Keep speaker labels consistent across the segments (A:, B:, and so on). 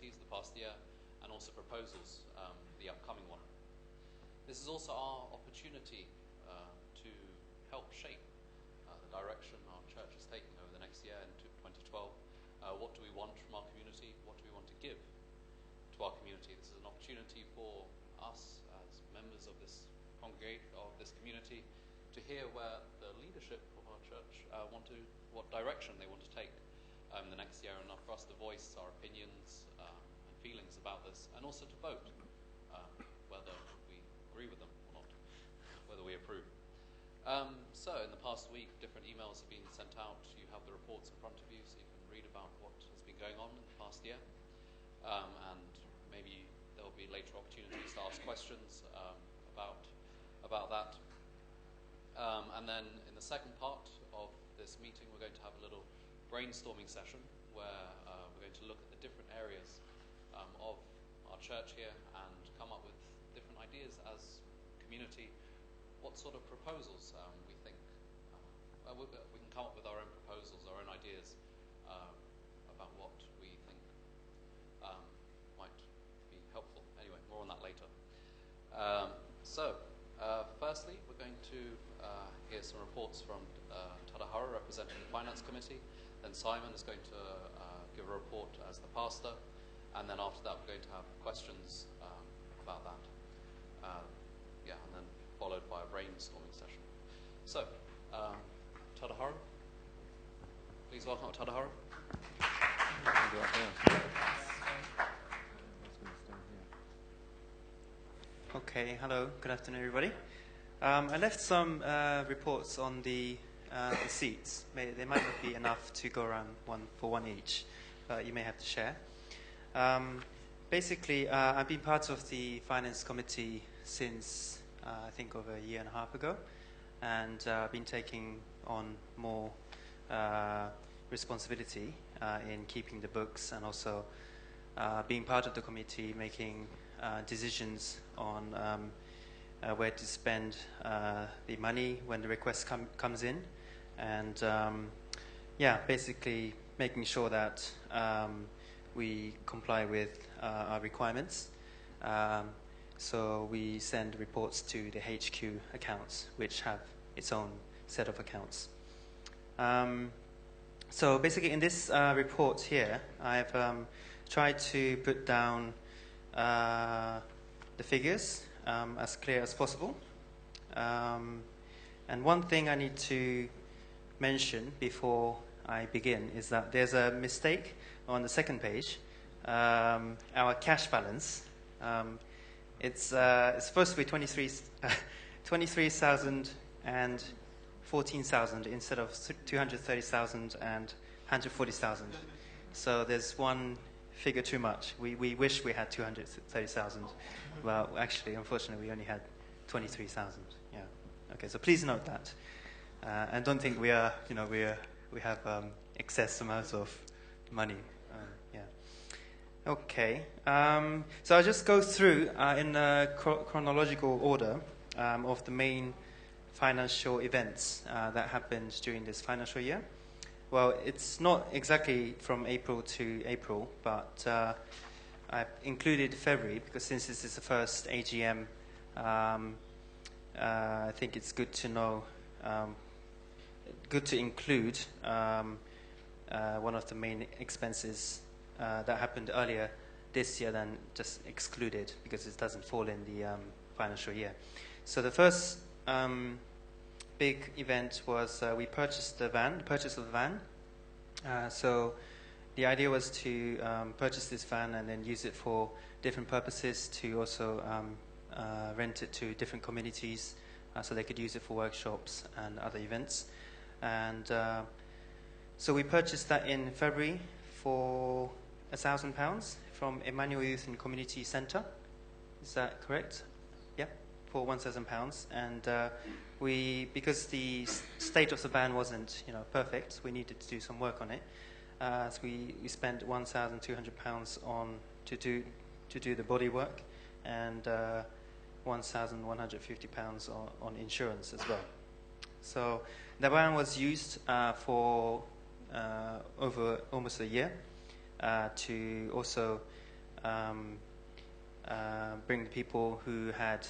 A: activities the past year, and also proposals, the upcoming one. This is also our opportunity to help shape the direction our church is taking over the next year in 2012. What do we want from our community? What do we want to give to our community? This is an opportunity for us as members of this congregation, of this community, to hear where the leadership of our church what direction they want to take the next year, and for us to voice our opinions and feelings about this, and also to vote whether we agree with them or not, whether we approve. So in the past week, different emails have been sent out. You have the reports in front of you, so you can read about what has been going on in the past year, and maybe there will be later opportunities to ask questions about that. And then in the second part of this meeting, we're going to have a little brainstorming session where we're going to look at the different areas of our church here and come up with different ideas as community, what sort of proposals we think. We can come up with our own proposals, our own ideas about what we think might be helpful. Anyway, more on that later. Firstly, we're going to hear some reports from Tadahara, representing the Finance Committee. Then Simon is going to give a report as the pastor. And then after that, we're going to have questions about that. And then followed by a brainstorming session. So, Tadahara, please welcome Tadahara.
B: Okay, hello, good afternoon everybody. I left some reports on the seats. There might not be enough to go around one each, but you may have to share. Basically, I've been part of the Finance Committee since I think over a year and a half ago, and I've been taking on more responsibility in keeping the books, and also being part of the committee, making decisions on where to spend the money when the request comes in, and basically making sure that we comply with our requirements. So we send reports to the HQ accounts, which have its own set of accounts. So basically in this report here, I've tried to put down the figures as clear as possible. And one thing I need to mention before I begin is that there's a mistake on the second page. Our cash balance, it's supposed to be 23,000 and 14,000 instead of 230,000 and 140,000. So there's one figure too much. We wish we had 230,000. Well, actually, unfortunately, we only had 23,000. Yeah. Okay. So please note that, and don't think we have excess amounts of money. Okay. So I'll just go through in a chronological order of the main financial events that happened during this financial year. Well, it's not exactly from April to April, but I've included February because since this is the first AGM, I think it's good to know, good to include one of the main expenses that happened earlier this year than just excluded because it doesn't fall in the financial year. So the first big event was we purchased the purchase of the van. So the idea was to purchase this van and then use it for different purposes, to also rent it to different communities so they could use it for workshops and other events. And so we purchased that in February for £1,000 from Emmanuel Youth and Community Centre. Is that correct? Yeah, for £1,000. And because the state of the van wasn't, perfect, we needed to do some work on it. So we spent £1,200 on to do the body work, and £1,150 on insurance as well. So the van was used for over almost a year to also um, bring the people who had,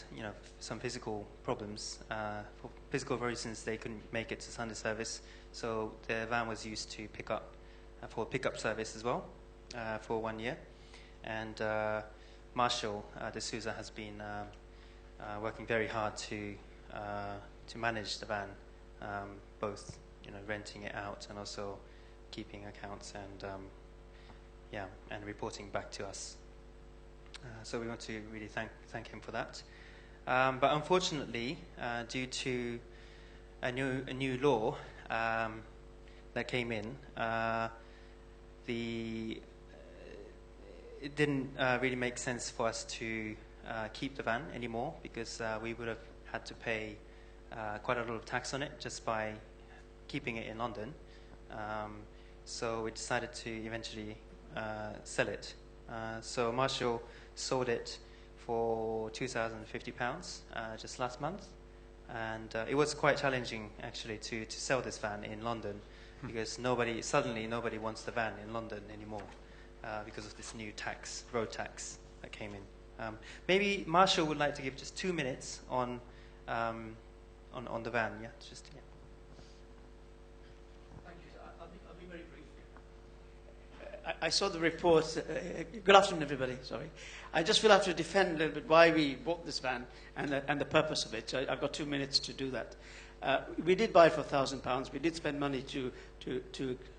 B: some physical problems. For physical reasons, they couldn't make it to Sunday service, so the van was used to pick up for pickup service as well for 1 year. And Marshall D'Souza has been working very hard to manage the van, both renting it out and also keeping accounts and reporting back to us. So we want to really thank him for that. But unfortunately, due to a new law that came in, it didn't really make sense for us to keep the van anymore, because we would have had to pay quite a lot of tax on it just by keeping it in London. So we decided to eventually sell it. So Marshall sold it for £2,050 just last month, and it was quite challenging actually to sell this van in London, because suddenly nobody wants the van in London anymore because of this new road tax that came in. Maybe Marshall would like to give just 2 minutes on the van. Yeah.
C: Thank you. I'll be very brief. I saw the report. Good afternoon, everybody. Sorry. I just feel I have to defend a little bit why we bought this van and the purpose of it. I've got 2 minutes to do that. We did buy it for £1,000. We did spend money to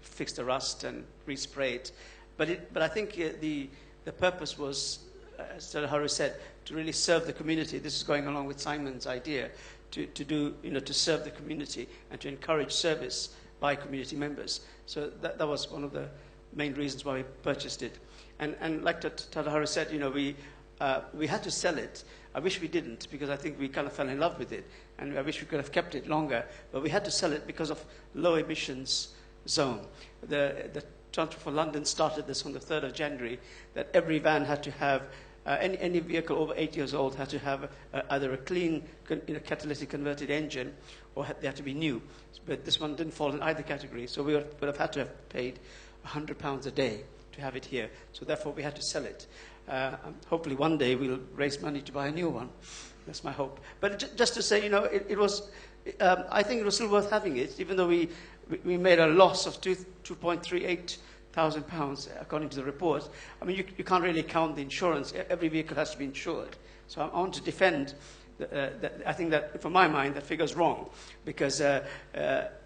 C: fix the rust and respray it. But I think the purpose was, as Dr. Hari said, to really serve the community. This is going along with Simon's idea to serve the community and to encourage service by community members. So that was one of the main reasons why we purchased it. And like Tadahara said, we had to sell it. I wish we didn't, because I think we kind of fell in love with it, and I wish we could have kept it longer. But we had to sell it because of low emissions zone. The Transport for London started this on the 3rd of January, that every van had to have, any vehicle over 8 years old had to have either a clean catalytic converted engine, or they had to be new. But this one didn't fall in either category, so we would have had to have paid £100 a day to have it here. So therefore we had to sell it. Hopefully one day we'll raise money to buy a new one. That's my hope. But just to say, it was, I think it was still worth having it, even though we made a loss of £2.38,000 according to the report. I mean, you can't really count the insurance. Every vehicle has to be insured. So I want to defend I think that, from my mind, that figure's wrong, because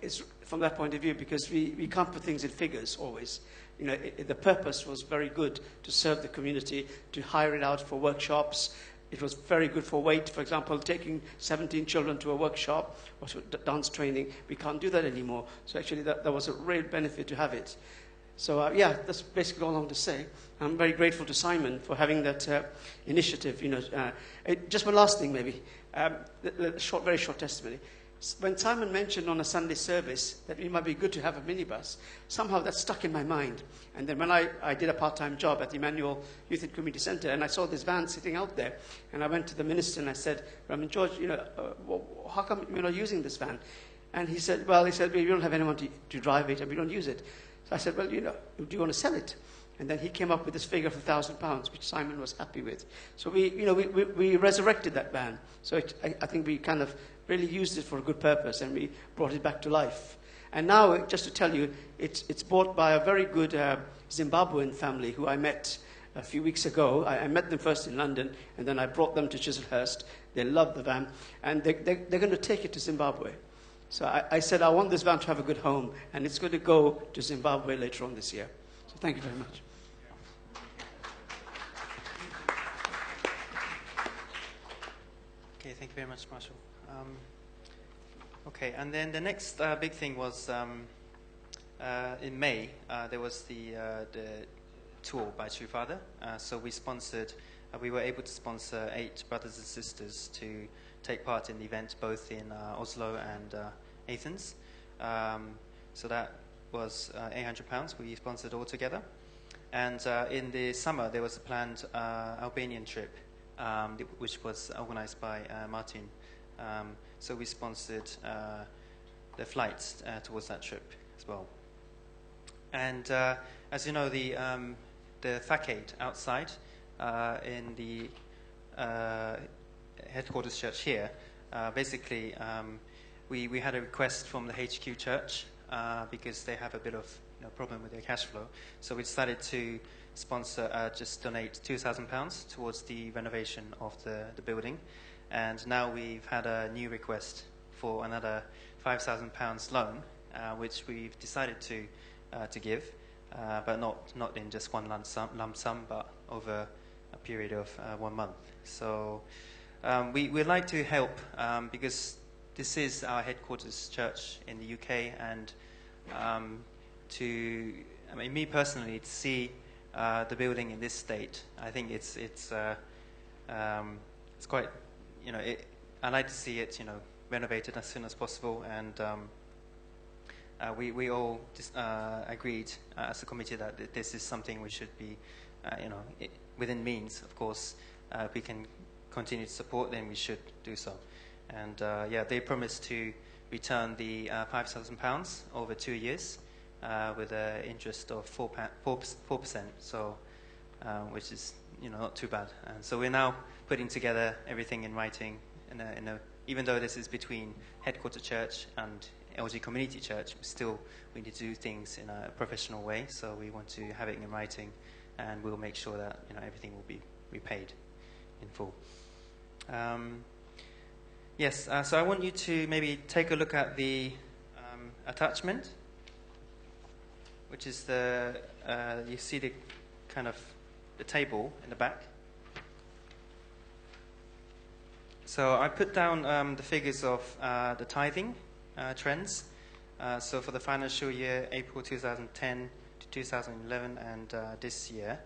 C: it's from that point of view, because we can't put things in figures always. The purpose was very good, to serve the community, to hire it out for workshops. It was very good for weight. For example, taking 17 children to a workshop or to dance training, we can't do that anymore. So actually that was a real benefit to have it. So that's basically all I want to say. I'm very grateful to Simon for having that initiative. Just one last thing, maybe. Very short testimony. When Simon mentioned on a Sunday service that it might be good to have a minibus, somehow that stuck in my mind. And then when I did a part-time job at the Anual Youth and Community Centre, and I saw this van sitting out there, and I went to the minister and I said, George, how come you're not using this van? And he said, we don't have anyone to drive it, and we don't use it. So I said, do you want to sell it? And then he came up with this figure of £1,000, which Simon was happy with. So we resurrected that van. So I think we kind of really used it for a good purpose, and we brought it back to life. And now, just to tell you, it's bought by a very good Zimbabwean family who I met a few weeks ago. I met them first in London, and then I brought them to Chislehurst. They love the van, and they're going to take it to Zimbabwe. So I said, I want this van to have a good home, and it's going to go to Zimbabwe later on this year. So thank you very much.
B: Okay, thank you very much, Marshall. Okay, and then the next big thing was in May, there was the tour by True Father. So we were able to sponsor 8 brothers and sisters to take part in the event, both in Oslo and Athens. So that was £800 we sponsored all together. And in the summer, there was a planned Albanian trip, which was organized by Martin. So we sponsored the flights towards that trip as well. And as you know, the facade outside in the headquarters church here, basically we had a request from the HQ church because they have a bit of problem with their cash flow. So we decided to sponsor, just donate £2,000 towards the renovation of the building. And now we've had a new request for another £5,000 loan, which we've decided to give, but not in just one lump sum, but over a period of 1 month. So we'd like to help because this is our headquarters church in the UK, and me personally, to see the building in this state, I think it's quite, I like to see it, renovated as soon as possible, and we all agreed as a committee that this is something we should be, within means, of course. If we can continue to support, then we should do so. And they promised to return the £5,000 over 2 years with an interest of 4%, so which is not too bad. And so we're now putting together everything in writing. Even though this is between headquarter church and LG Community Church, we need to do things in a professional way. So we want to have it in writing, and we'll make sure that everything will be repaid in full. Yes, so I want you to maybe take a look at the attachment, which is you see the kind of the table in the back. So I put down the figures of the tithing trends. So for the financial year, April 2010 to 2011, and this year.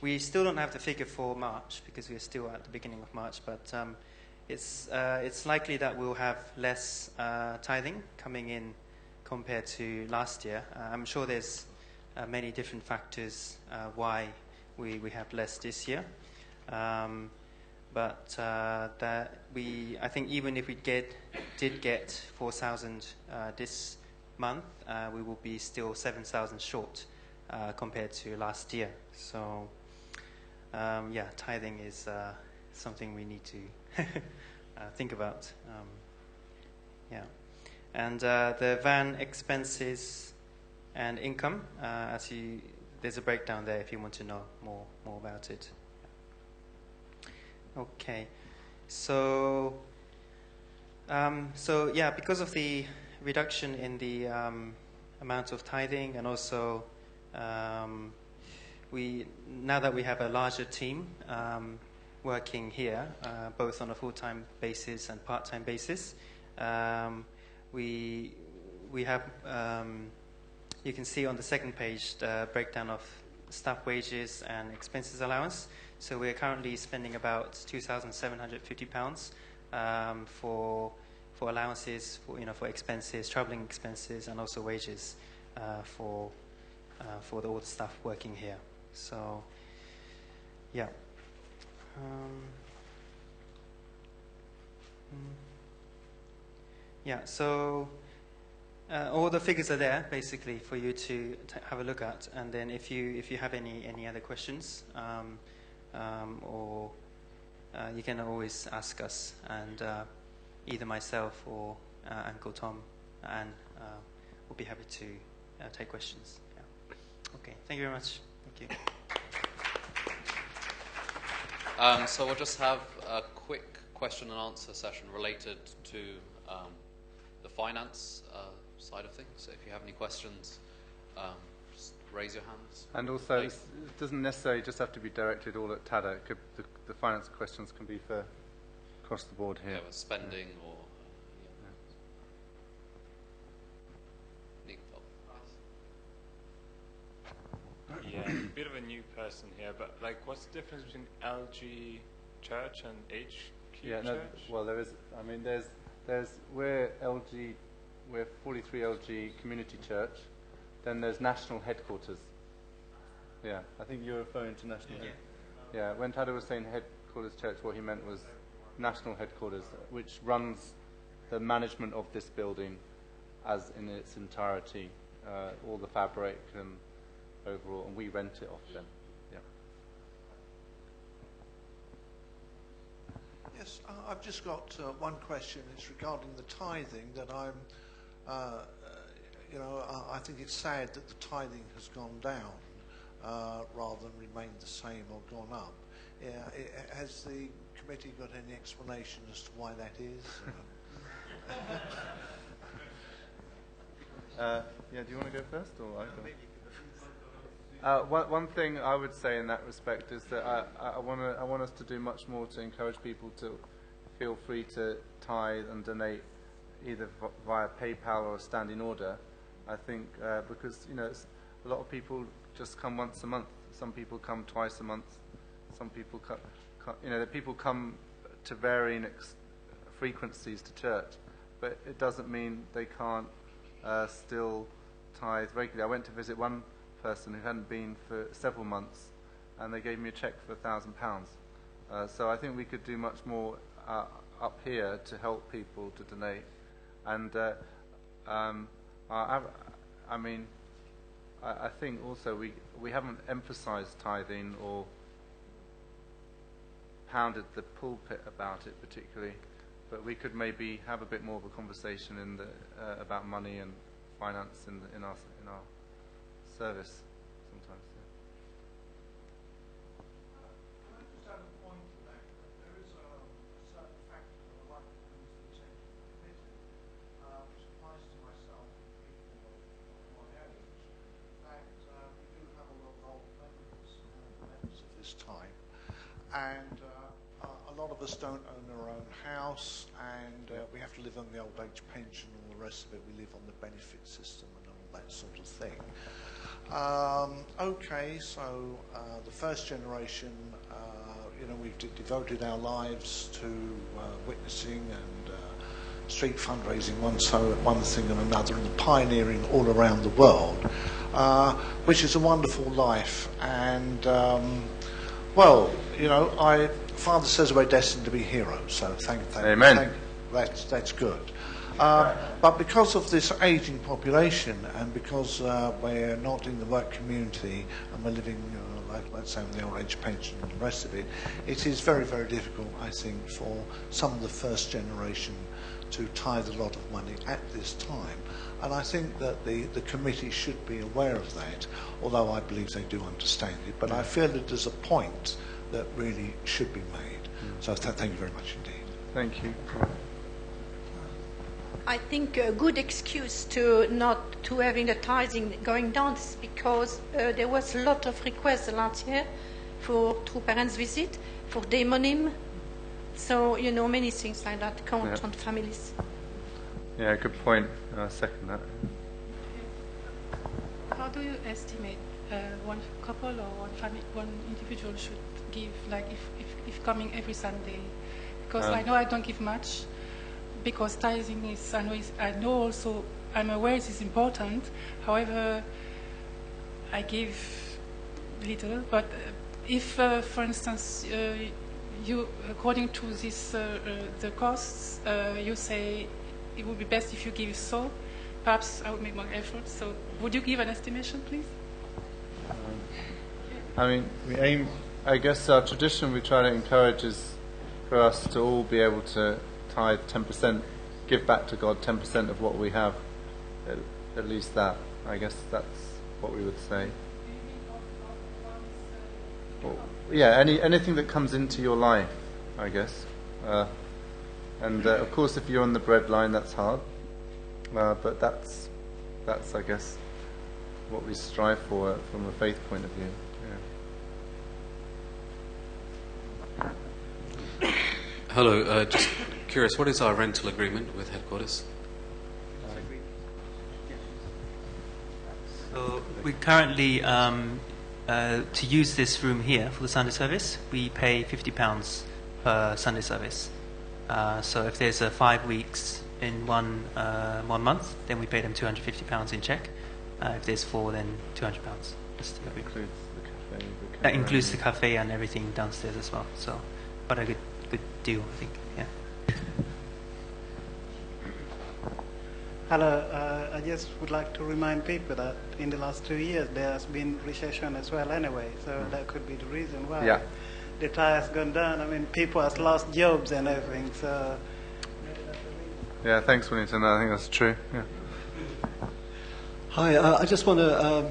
B: We still don't have the figure for March because we're still at the beginning of March, but it's likely that we'll have less tithing coming in compared to last year. I'm sure there's many different factors why we have less this year. But I think even if we did get 4,000 this month, we will be still 7,000 short compared to last year. So tithing is something we need to think about. And the van expenses and income, there's a breakdown there if you want to know more about it. Okay, so because of the reduction in the amount of tithing, and also now that we have a larger team working here, both on a full-time basis and part-time basis, we have, you can see on the second page the breakdown of staff wages and expenses allowance. So we're currently spending about £2,750 for allowances, for expenses, travelling expenses, and also wages for all the staff working here. So, so all the figures are there basically for you to have a look at, and then if you have any other questions, or you can always ask us, and either myself or Uncle Tom and will be happy to take questions. Okay, thank you very much. Thank you.
A: So we'll just have a quick question and answer session related to the finance side of things. So if you have any questions, just raise your hands.
D: And also, it doesn't necessarily just have to be directed all at TADA. The finance questions can be for across the board here.
A: Yeah, with spending or...
E: Yeah, a bit of a new person here, but what's the difference between LG Church and HQ Church?
D: Well, there is. I mean, we're 43 LG Community Church. Then there's national headquarters. Yeah, I think you're referring to national. Yeah, when Tada was saying headquarters church, what he meant was national headquarters, which runs the management of this building as in its entirety, all the fabric and overall, and we rent it off them. Yeah.
F: Yes, I've just got one question. It's regarding the tithing that I think it's sad that the tithing has gone down rather than remained the same or gone up. Has the committee got any explanation as to why that is?
D: Do you want to go first, or I go? One thing I would say in that respect is that I want us to do much more to encourage people to feel free to tithe and donate either via PayPal or a standing order. I think because a lot of people just come once a month. Some people come twice a month. Some people people come to varying frequencies to church, but it doesn't mean they can't still tithe regularly. I went to visit one person who hadn't been for several months, and they gave me a cheque for £1,000. So I think we could do much more up here to help people to donate. And I think also we haven't emphasised tithing or pounded the pulpit about it particularly, but we could maybe have a bit more of a conversation about money and finance in our service sometimes. Yeah.
F: Can I just add a point to that? There is a certain factor that I'd like to bring to the attention of the committee, which applies to myself and people of my age, that we do have a lot of old members of this time, and a lot of us don't own our own house, and we have to live on the old age pension and all the rest of it. We live on the benefit system and all that sort of thing. Okay, so the first generation, we've devoted our lives to witnessing and street fundraising, one thing and another, and pioneering all around the world, which is a wonderful life. And Father says we're destined to be heroes, so thank
D: Amen.
F: Thank you. That's good. But because of this ageing population, and because we're not in the work community, and we're living, let's say, with the old age pension and the rest of it, it is very, very difficult, I think, for some of the first generation to tithe a lot of money at this time. And I think that the committee should be aware of that, although I believe they do understand it. But I feel that there's a point that really should be made. So thank you very much indeed.
D: Thank you.
G: I think a good excuse to having the tithing going down is because there was a lot of requests last year for true parents visit, for demonym. So, many things like that count on families.
D: Yeah, good point. I second that.
H: How do you estimate one couple or one family, one individual should give, like if coming every Sunday? Because I know I don't give much, because tithing is, I'm aware it is important. However, I give little. But if, for instance, you, according to this, the costs, you say it would be best if you give so, perhaps I would make more effort. So would you give an estimation, please?
D: We aim, I guess our tradition we try to encourage is for us to all be able to tithe 10%, give back to God 10% of what we have, at least that. I guess that's what we would say. Anything that comes into your life, I guess. And of course, if you're on the breadline, that's hard. But that's I guess what we strive for from a faith point of view. Yeah.
A: Hello, just curious, what is our rental agreement with headquarters?
B: So we currently, to use this room here for the Sunday service, we pay £50 per Sunday service. So if there's 5 weeks in one month, then we pay them £250 in cheque. If there's 4, then £200.
D: That includes the cafe.
B: That includes the cafe and everything downstairs as well. So, but a good deal, I think. Yeah.
I: Hello. I just would like to remind people that in the last 2 years there has been recession as well. Anyway, so that could be the reason why.
D: Yeah.
I: the tide has gone down. I mean, people have lost jobs and everything. So.
D: Yeah, thanks, Wellington. I think that's true. Yeah.
J: Hi, I just want to.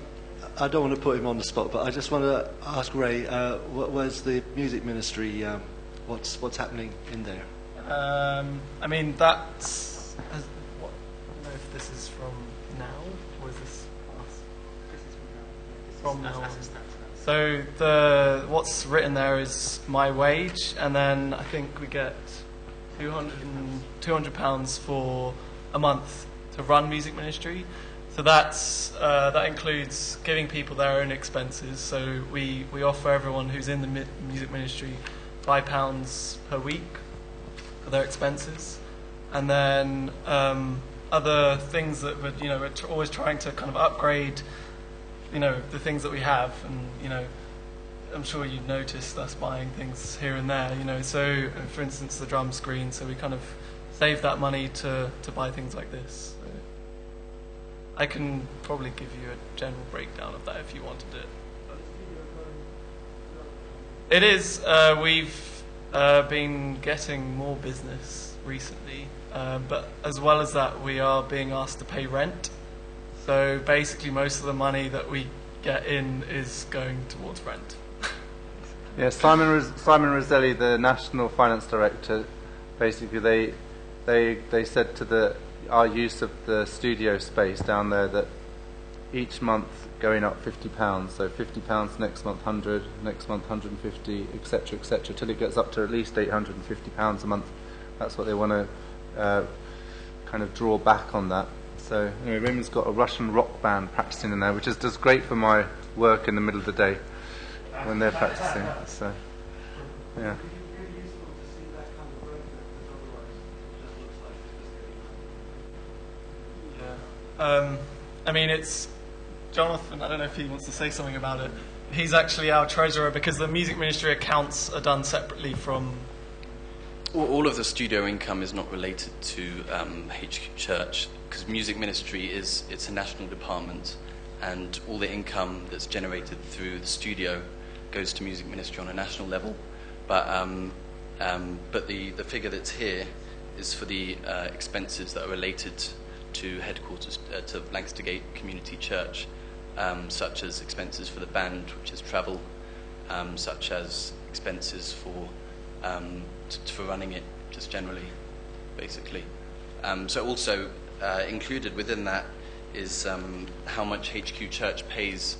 J: I don't want to put him on the spot, but I just want to ask Ray, where's the music ministry? What's happening in there?
K: I mean, that's. I don't know if this is from now, or is this us?
B: This is
K: From now.
B: as it stands now.
K: So what's written there is my wage, and then I think we get £200 for a month to run music ministry. So that includes giving people their own expenses. So we offer everyone who's in the music ministry £5 per week for their expenses, and then other things that we're always trying to kind of upgrade, the things that we have, and I'm sure you've noticed us buying things here and there, So, for instance, the drum screen. So we kind of save that money to buy things like this. So I can probably give you a general breakdown of that if you wanted it. It is. We've been getting more business recently, but as well as that, we are being asked to pay rent. So basically, most of the money that we get in is going towards rent.
D: Yeah, Simon Roselli, the National Finance Director, basically they said to our use of the studio space down there that each month going up £50, so £50 next month, 100, next month 150, etc., till it gets up to at least £850 a month. That's what they want to kind of draw back on that. So anyway, Raymond's got a Russian rock band practicing in there, which is just great for my work in the middle of the day when they're practicing. So yeah.
K: I mean, it's Jonathan. I don't know if he wants to say something about it. He's actually our treasurer because the music ministry accounts are done separately from.
L: All of the studio income is not related to HQ Church because music ministry it's a national department, and all the income that's generated through the studio goes to music ministry on a national level. But the figure that's here is for the expenses that are related to headquarters, to Lancaster Gate Community Church, such as expenses for the band, which is travel, such as expenses for running it, just generally, basically. So also included within that is how much HQ Church pays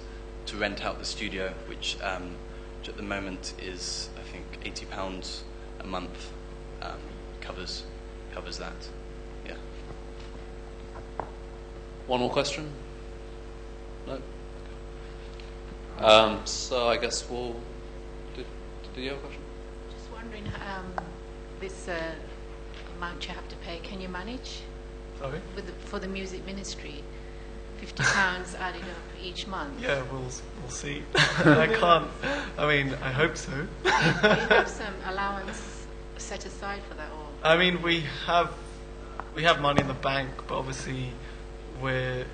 L: to rent out the studio, which at the moment is, I think, £80 a month, covers that. Yeah.
A: One more question? No? So I guess we'll... Did you have a question?
M: Just wondering, this amount you have to pay, can you manage?
K: Sorry?
M: For the music ministry? £50 added up each month?
K: Yeah, we'll see. I can't... I mean, I hope so.
M: Do you have some allowance set aside for that? Or?
K: I mean, we have money in the bank, but obviously we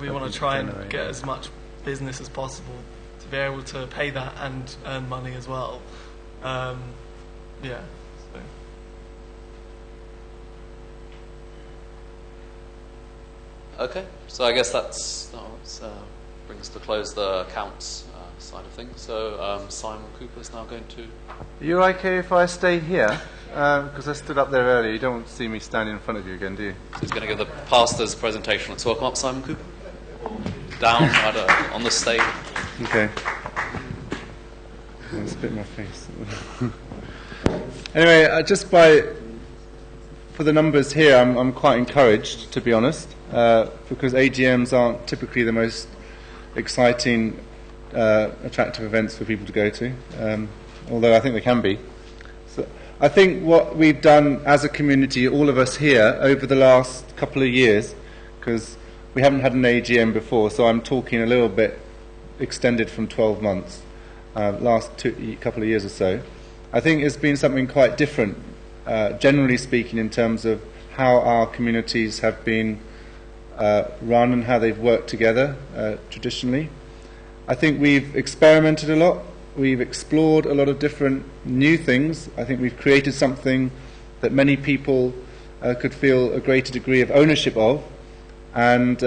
K: want to try and get as much business as possible to be able to pay that and earn money as well. Yeah. So.
A: Okay, so I guess that brings to close the accounts side of things. So Simon Cooper is now going to...
D: Are you okay if I stay here? Because I stood up there earlier. You don't want to see me standing in front of you again, do you?
A: So he's going to give the pastor's presentation. Let's welcome up Simon Cooper. Down on the stage.
D: Okay. I'll spit my face. Anyway, for the numbers here, I'm quite encouraged, to be honest, because AGMs aren't typically the most exciting, attractive events for people to go to, although I think they can be. So I think what we've done as a community, all of us here, over the last couple of years, because we haven't had an AGM before, so I'm talking a little bit extended from 12 months, last couple of years or so. I think it's been something quite different, generally speaking, in terms of how our communities have been run and how they've worked together traditionally. I think we've experimented a lot. we've explored a lot of different new things. I think we've created something that many people could feel a greater degree of ownership of, and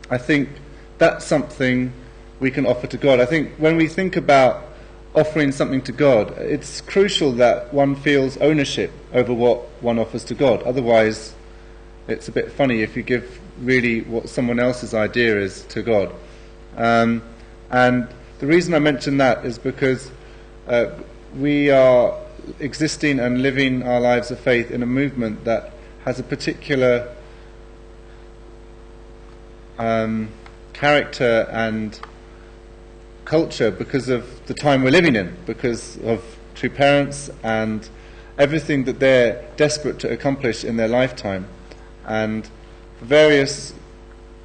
D: I think that's something we can offer to God. I think when we think about offering something to God, it's crucial that one feels ownership over what one offers to God. Otherwise, it's a bit funny if you give really what someone else's idea is to God. And the reason I mention that is because we are existing and living our lives of faith in a movement that has a particular character and culture because of the time we're living in, because of True Parents and everything that they're desperate to accomplish in their lifetime. And for various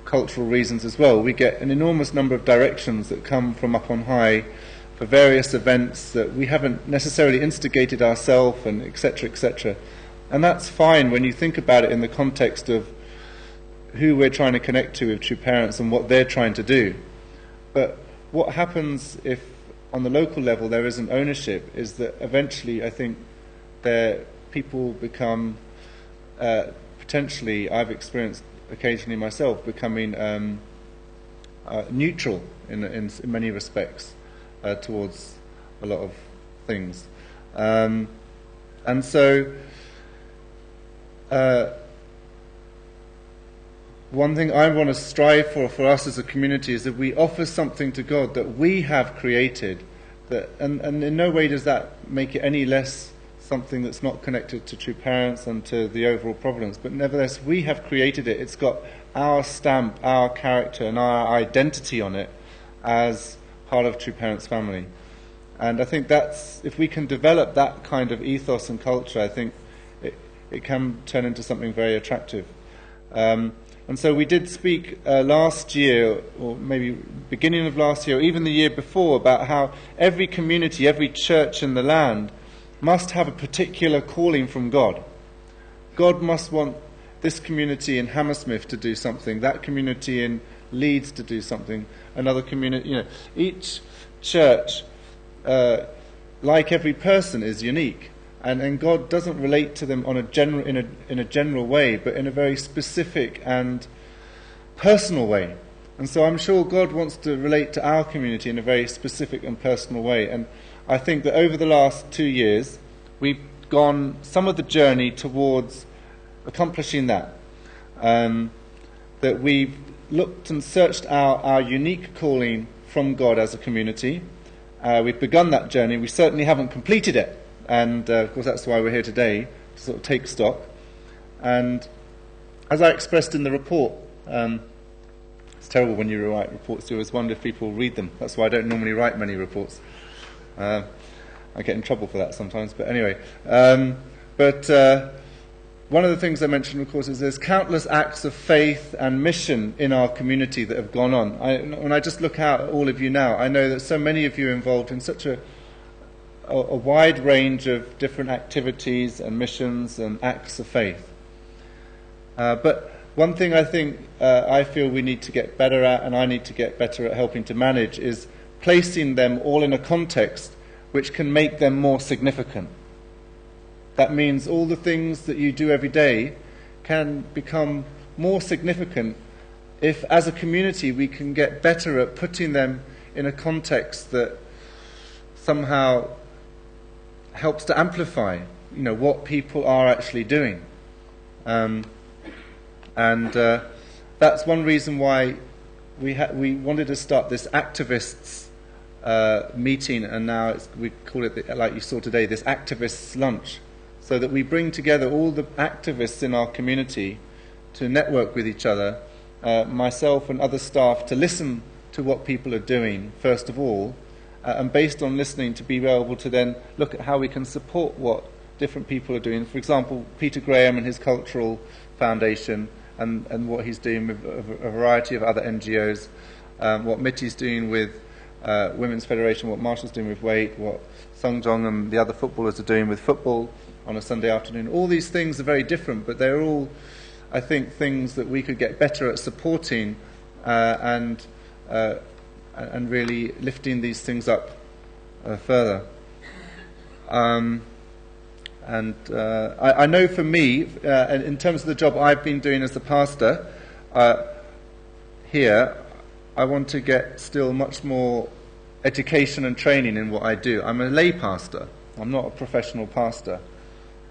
D: cultural reasons as well, we get an enormous number of directions that come from up on high for various events that we haven't necessarily instigated ourselves, and etc., etc. And that's fine when you think about it in the context of who we're trying to connect to with True Parents and what they're trying to do. But what happens if on the local level there isn't ownership is that eventually I think people become potentially, I've experienced occasionally myself, becoming neutral in many respects towards a lot of things. And so one thing I want to strive for us as a community is that we offer something to God that we have created, and in no way does that make it any less something that's not connected to True Parents and to the overall providence, but nevertheless we have created it. It's got our stamp, our character and our identity on it as part of True Parents family. And I think that's, if we can develop that kind of ethos and culture, I think it can turn into something very attractive. And so we did speak last year, or maybe beginning of last year, or even the year before, about how every community, every church in the land must have a particular calling from God. God must want this community in Hammersmith to do something, that community in Leeds to do something, another community. Each church, like every person, is unique, and God doesn't relate to them on in a general way, but in a very specific and personal way. And so I'm sure God wants to relate to our community in a very specific and personal way. And I think that over the last 2 years, we've gone some of the journey towards accomplishing that. That we've looked and searched our unique calling from God as a community. We've begun that journey. We certainly haven't completed it. And of course that's why we're here today, to sort of take stock. And as I expressed in the report, it's terrible when you write reports. You always wonder if people read them. That's why I don't normally write many reports. I get in trouble for that sometimes, but anyway. One of the things I mentioned, of course, is there's countless acts of faith and mission in our community that have gone on. When I just look out at all of you now, I know that so many of you are involved in such a wide range of different activities and missions and acts of faith. But one thing I think I feel we need to get better at, and I need to get better at helping to manage, is placing them all in a context which can make them more significant. That means all the things that you do every day can become more significant if, as a community, we can get better at putting them in a context that somehow helps to amplify, what people are actually doing. And that's one reason why we wanted to start this activists meeting, and now we call it, like you saw today, this activists lunch, so that we bring together all the activists in our community to network with each other, myself and other staff, to listen to what people are doing, first of all, and based on listening to be able to then look at how we can support what different people are doing. For example, Peter Graham and his cultural foundation, and what he's doing with a variety of other NGOs, what Mitty's doing with Women's Federation, what Marshall's doing with weight, what Sung Jong and the other footballers are doing with football on a Sunday afternoon. All these things are very different, but they're all, I think, things that we could get better at supporting and really lifting these things up further. I know for me, in terms of the job I've been doing as a pastor here, I want to get still much more education and training in what I do. I'm a lay pastor. I'm not a professional pastor.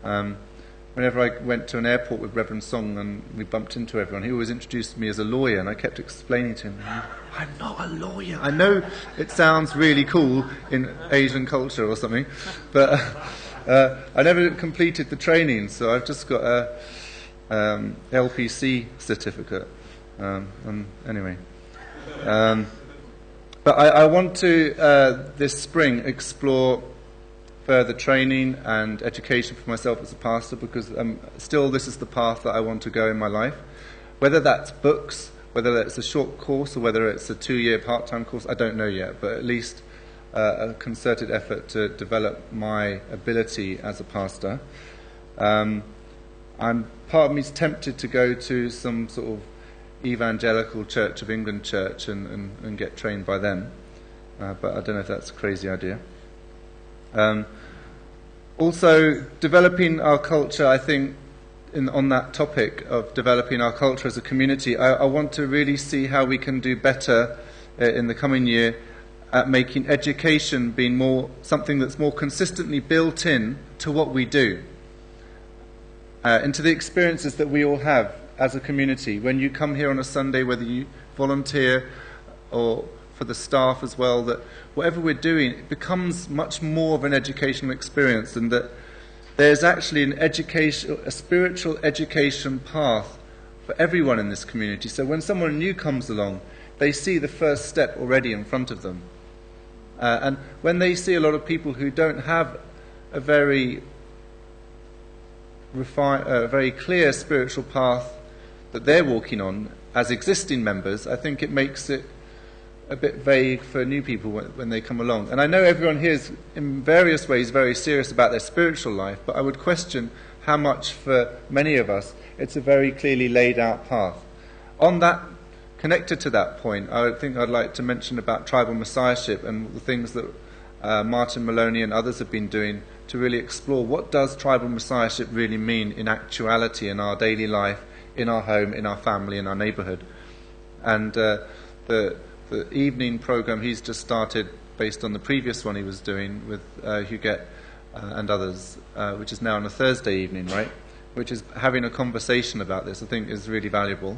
D: Whenever I went to an airport with Reverend Song and we bumped into everyone, he always introduced me as a lawyer, and I kept explaining to him, I'm not a lawyer. I know it sounds really cool in Asian culture or something, but I never completed the training, so I've just got a LPC certificate. Anyway. But I want to, this spring, explore further training and education for myself as a pastor, because still this is the path that I want to go in my life. Whether that's books, whether it's a short course, or whether it's a 2-year part-time course, I don't know yet, but at least a concerted effort to develop my ability as a pastor. Part of me is tempted to go to some sort of evangelical Church of England church and get trained by them, but I don't know if that's a crazy idea. Also, developing our culture, I think, on that topic of developing our culture as a community, I want to really see how we can do better in the coming year at making education being something that's more consistently built in to what we do, into the experiences that we all have as a community. When you come here on a Sunday, whether you volunteer or for the staff as well, that whatever we're doing, it becomes much more of an educational experience, and that there's actually a spiritual education path for everyone in this community. So when someone new comes along, they see the first step already in front of them. And when they see a lot of people who don't have a very clear spiritual path that they're walking on as existing members, I think it makes it a bit vague for new people when they come along. And I know everyone here is in various ways very serious about their spiritual life, but I would question how much for many of us it's a very clearly laid out path. On that, connected to that point, I think I'd like to mention about tribal messiahship and the things that Martin Maloney and others have been doing to really explore what does tribal messiahship really mean in actuality in our daily life, in our home, in our family, in our neighbourhood. And the evening programme he's just started, based on the previous one he was doing with Huguette and others, which is now on a Thursday evening, right? Which is having a conversation about this, I think is really valuable.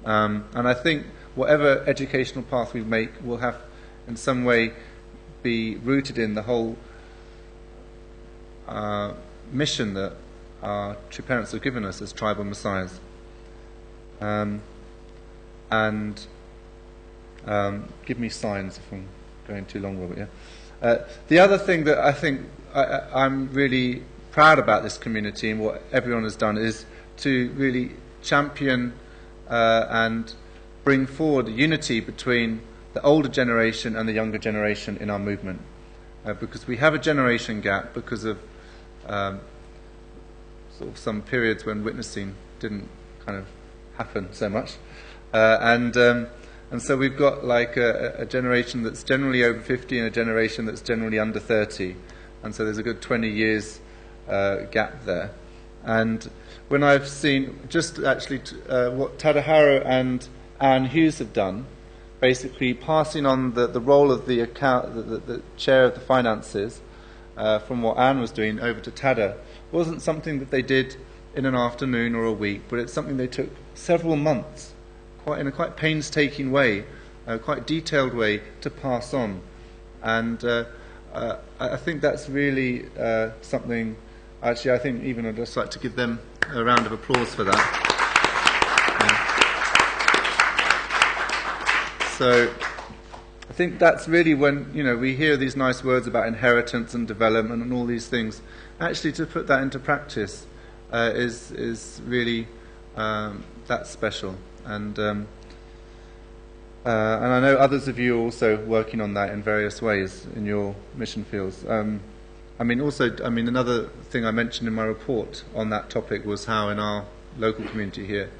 D: And I think whatever educational path we make will have in some way be rooted in the whole mission that our true parents have given us as tribal messiahs. Give me signs if I'm going too long, Robert. Yeah. The other thing that I think I'm really proud about this community and what everyone has done is to really champion and bring forward unity between the older generation and the younger generation in our movement, because we have a generation gap because of sort of some periods when witnessing didn't kind of happen so much, and so we've got like a generation that's generally over 50 and a generation that's generally under 30, and so there's a good 20 years gap there. And when I've seen just actually what Tadahara and Anne Hughes have done, basically passing on the role of the chair of the finances from what Anne was doing over to Tada, wasn't something that they did in an afternoon or a week, but it's something they took several months, in a quite painstaking way, quite detailed way to pass on. And I think that's really something. Actually, I think even I'd just like to give them a round of applause for that. So I think that's really when we hear these nice words about inheritance and development and all these things. Actually, to put that into practice is really that's special. And I know others of you are also working on that in various ways in your mission fields. Another thing I mentioned in my report on that topic was how in our local community here,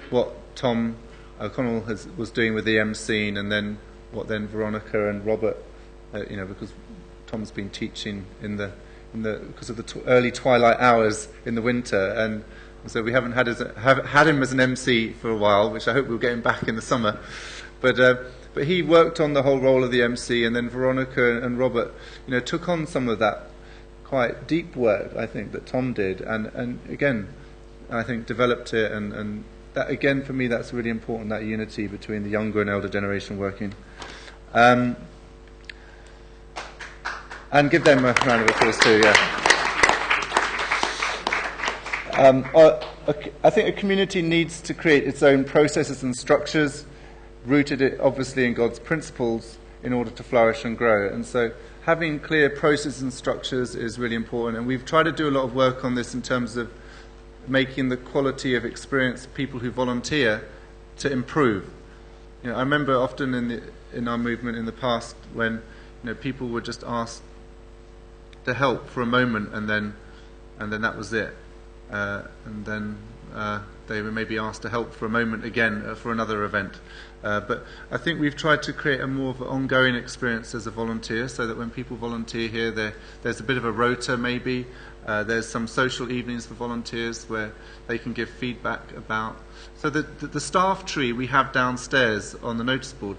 D: what Tom O'Connell was doing with the M scene, and then what then Veronica and Robert, because Tom's been teaching because of the early twilight hours in the winter, and so we haven't had him as an MC for a while, which I hope we'll get him back in the summer. But he worked on the whole role of the MC, and then Veronica and Robert, took on some of that quite deep work, I think, that Tom did, and again, I think developed it, and that, again, for me, that's really important, that unity between the younger and elder generation working. And give them a round of applause too, yeah. I think a community needs to create its own processes and structures, rooted obviously in God's principles, in order to flourish and grow. And so having clear processes and structures is really important. And we've tried to do a lot of work on this in terms of making the quality of experience of people who volunteer to improve. I remember often in our movement in the past when people were just asked to help for a moment, and then that was it. And then they were maybe asked to help for a moment again for another event. But I think we've tried to create a more of an ongoing experience as a volunteer, so that when people volunteer here, there's a bit of a rota maybe. There's some social evenings for volunteers where they can give feedback about. So the staff tree we have downstairs on the notice board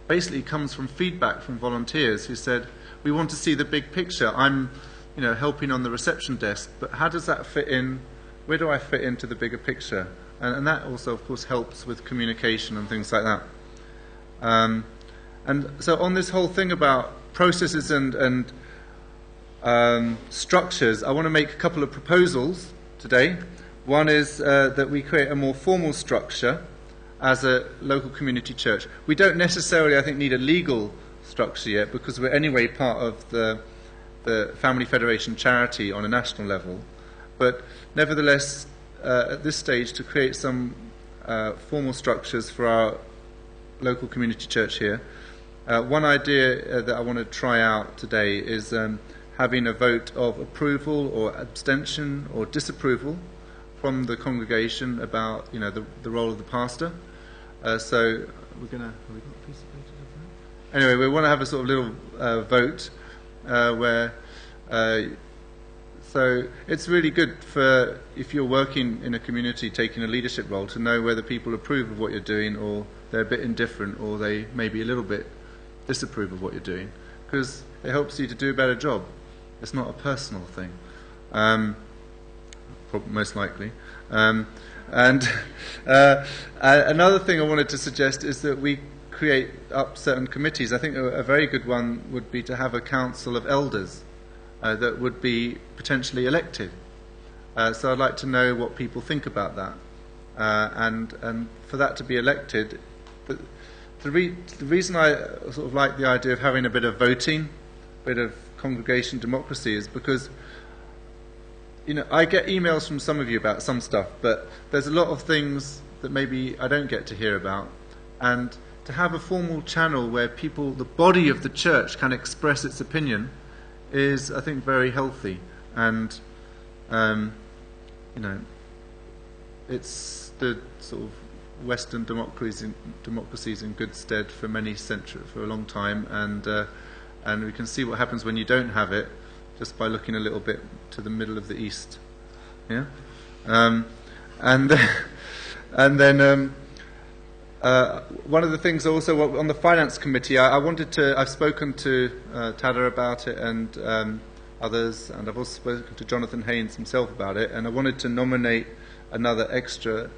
D: basically comes from feedback from volunteers who said, we want to see the big picture. I'm helping on the reception desk, but how does that fit in? Where do I fit into the bigger picture? And that also, of course, helps with communication and things like that. And so on this whole thing about processes and structures, I want to make a couple of proposals today. One is that we create a more formal structure as a local community church. We don't necessarily, I think, need a legal structure yet, because we're anyway part of the Family Federation charity on a national level. But nevertheless, at this stage, to create some formal structures for our local community church here. One idea that I want to try out today is having a vote of approval or abstention or disapproval from the congregation about the role of the pastor. So we're going to. Have we got a piece of paper? Anyway, we want to have a sort of little vote where. So it's really good for, if you're working in a community taking a leadership role, to know whether people approve of what you're doing, or they're a bit indifferent, or they maybe a little bit disapprove of what you're doing, because it helps you to do a better job. It's not a personal thing, most likely. And another thing I wanted to suggest is that we create up certain committees. I think a very good one would be to have a council of elders that would be potentially elected. So I'd like to know what people think about that. And for that to be elected, the reason I sort of like the idea of having a bit of voting, a bit of congregation democracy, is because I get emails from some of you about some stuff, but there's a lot of things that maybe I don't get to hear about. And to have a formal channel where people, the body of the church, can express its opinion is, I think, very healthy. And, it's the sort of Western democracies in good stead for many centuries, for a long time. And we can see what happens when you don't have it, just by looking a little bit to the middle of the East. Yeah? And then one of the things also on the finance committee, I've spoken to Tada about it and others, and I've also spoken to Jonathan Haynes himself about it, and I wanted to nominate another extra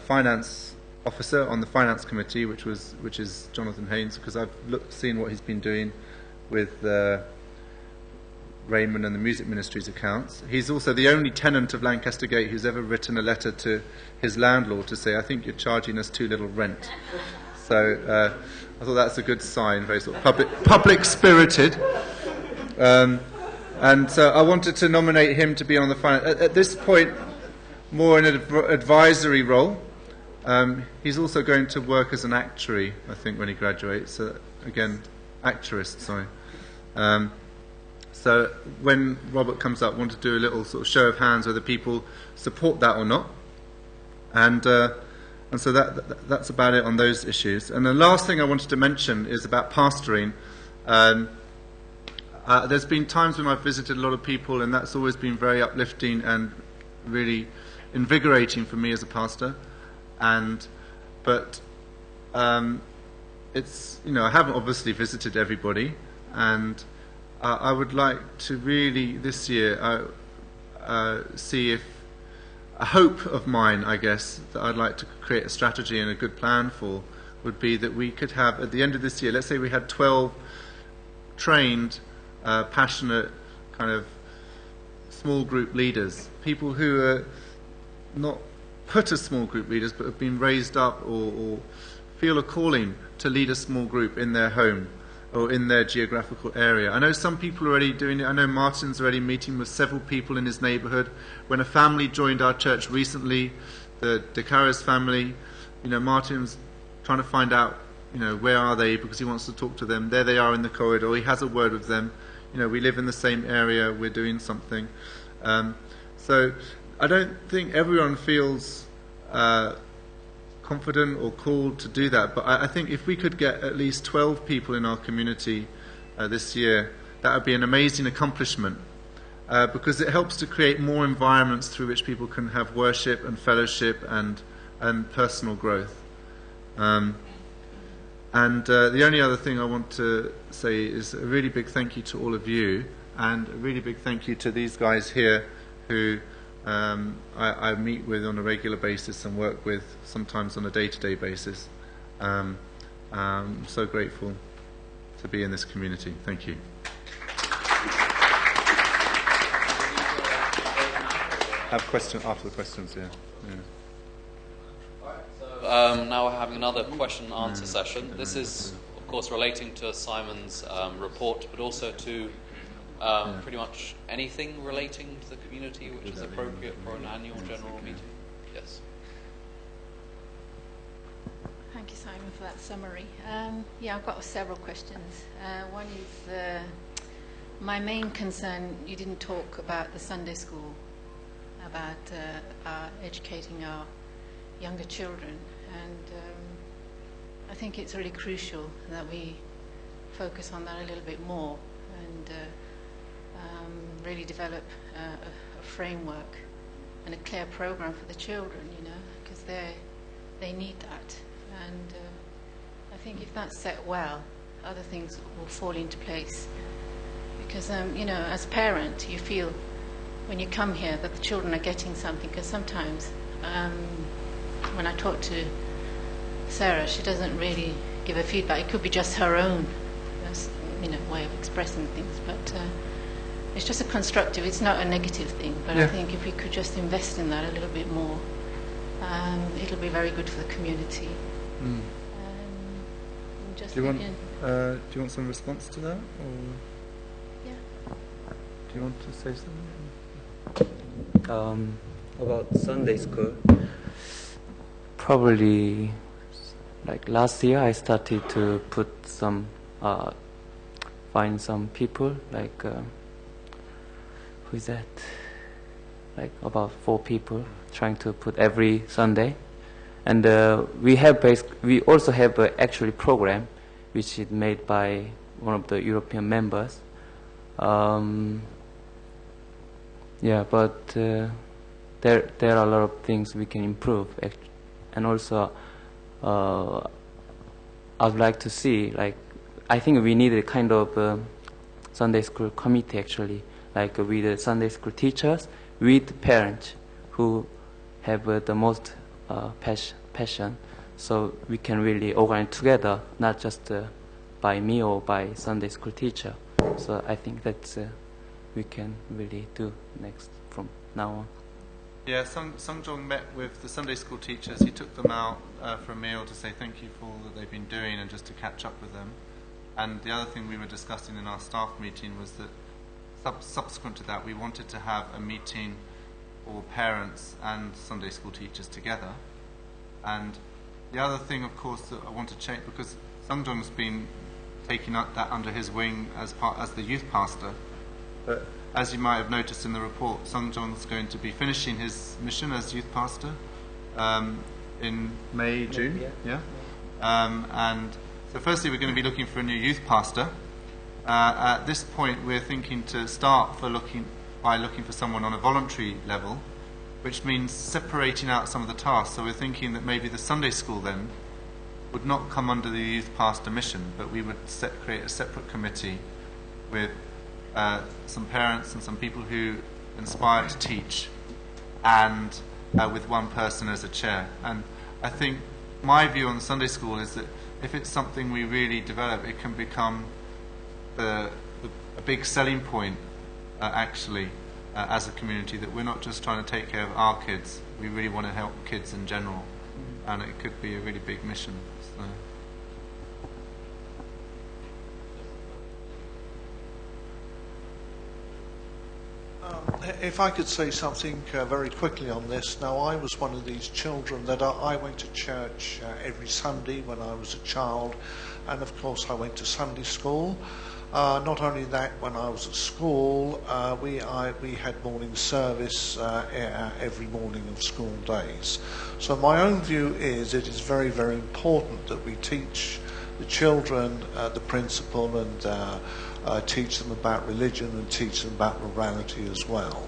D: finance officer on the finance committee, which is Jonathan Haynes, because I've seen what he's been doing with Raymond and the music ministry's accounts. He's also the only tenant of Lancaster Gate who's ever written a letter to his landlord to say, I think you're charging us too little rent. So I thought that's a good sign, very sort of public spirited. And so I wanted to nominate him to be on the finance. At this point, more in an advisory role. He's also going to work as an actuary, I think, when he graduates. Again, actuarist, sorry. So when Robert comes up, I want to do a little sort of show of hands whether people support that or not. And so that's about it on those issues. And the last thing I wanted to mention is about pastoring. There's been times when I've visited a lot of people, and that's always been very uplifting and really invigorating for me as a pastor. But it's, I haven't obviously visited everybody, and I would like to really this year see if a hope of mine, I guess, that I'd like to create a strategy and a good plan for would be that we could have at the end of this year, let's say we had 12 trained, passionate kind of small group leaders, people who are not put as small group leaders but have been raised up or feel a calling to lead a small group in their home or in their geographical area. I know some people are already doing it. I know Martin's already meeting with several people in his neighbourhood. When a family joined our church recently, the De Caras family, Martin's trying to find out, where are they, because he wants to talk to them. There they are in the corridor. He has a word with them. We live in the same area. We're doing something. So I don't think everyone feels confident or called to do that, but I think if we could get at least 12 people in our community this year, that would be an amazing accomplishment, because it helps to create more environments through which people can have worship and fellowship and personal growth. The only other thing I want to say is a really big thank you to all of you, and a really big thank you to these guys here who I meet with on a regular basis and work with sometimes on a day-to-day basis. I'm so grateful to be in this community. Thank you. Have a question after the questions, yeah.
A: Now we're having another question and answer session. This is, of course, relating to Simon's report, but also to pretty much anything relating to the community which is appropriate for an annual general meeting. Yes.
M: Thank you, Simon, for that summary. I've got several questions. One is my main concern, you didn't talk about the Sunday school, about educating our younger children, and I think it's really crucial that we focus on that a little bit more and really develop a framework and a clear program for the children, because they need that. And I think if that's set well, other things will fall into place. Because, as a parent, you feel when you come here that the children are getting something. Because sometimes when I talk to Sarah, she doesn't really give a feedback. It could be just her own, way of expressing things. But it's just a constructive. It's not a negative thing. But I think if we could just invest in that a little bit more, it'll be very good for the community.
D: Do you want some response to that, or do you want to say something?
N: About Sunday school, probably like last year I started to put some find some people like who is that, like about 4 people trying to put every Sunday. And we also have actually program which is made by one of the European members. But there are a lot of things we can improve, and also I'd like to see, like, I think we need a kind of Sunday school committee actually, like with the Sunday school teachers, with parents who have the most passion, so we can really organize together, not just by me or by Sunday school teacher. So I think that's we can really do next from now on.
D: Yeah, Sung Jong met with the Sunday school teachers. He took them out for a meal to say thank you for all that they've been doing and just to catch up with them. And the other thing we were discussing in our staff meeting was that subsequent to that, we wanted to have a meeting for parents and Sunday school teachers together. And the other thing, of course, that I want to change, because Sung Jong's been taking up that under his wing as the youth pastor. But as you might have noticed in the report, Sung Jong's going to be finishing his mission as youth pastor in May, June. And so firstly, we're going to be looking for a new youth pastor. At this point, we're thinking to start by looking for someone on a voluntary level, which means separating out some of the tasks. So we're thinking that maybe the Sunday school then would not come under the youth pastor mission, but we would create a separate committee with some parents and some people who inspire to teach, and with one person as a chair. And I think my view on Sunday school is that if it's something we really develop, it can become a big selling point, actually, as a community, that we're not just trying to take care of our kids, we really want to help kids in general, and it could be a really big mission. So.
F: If I could say something very quickly on this. Now, I was one of these children that I went to church every Sunday when I was a child, and of course I went to Sunday school. Not only that, when I was at school, we had morning service every morning of school days. So my own view is it is very, very important that we teach the children the principle and teach them about religion and teach them about morality as well.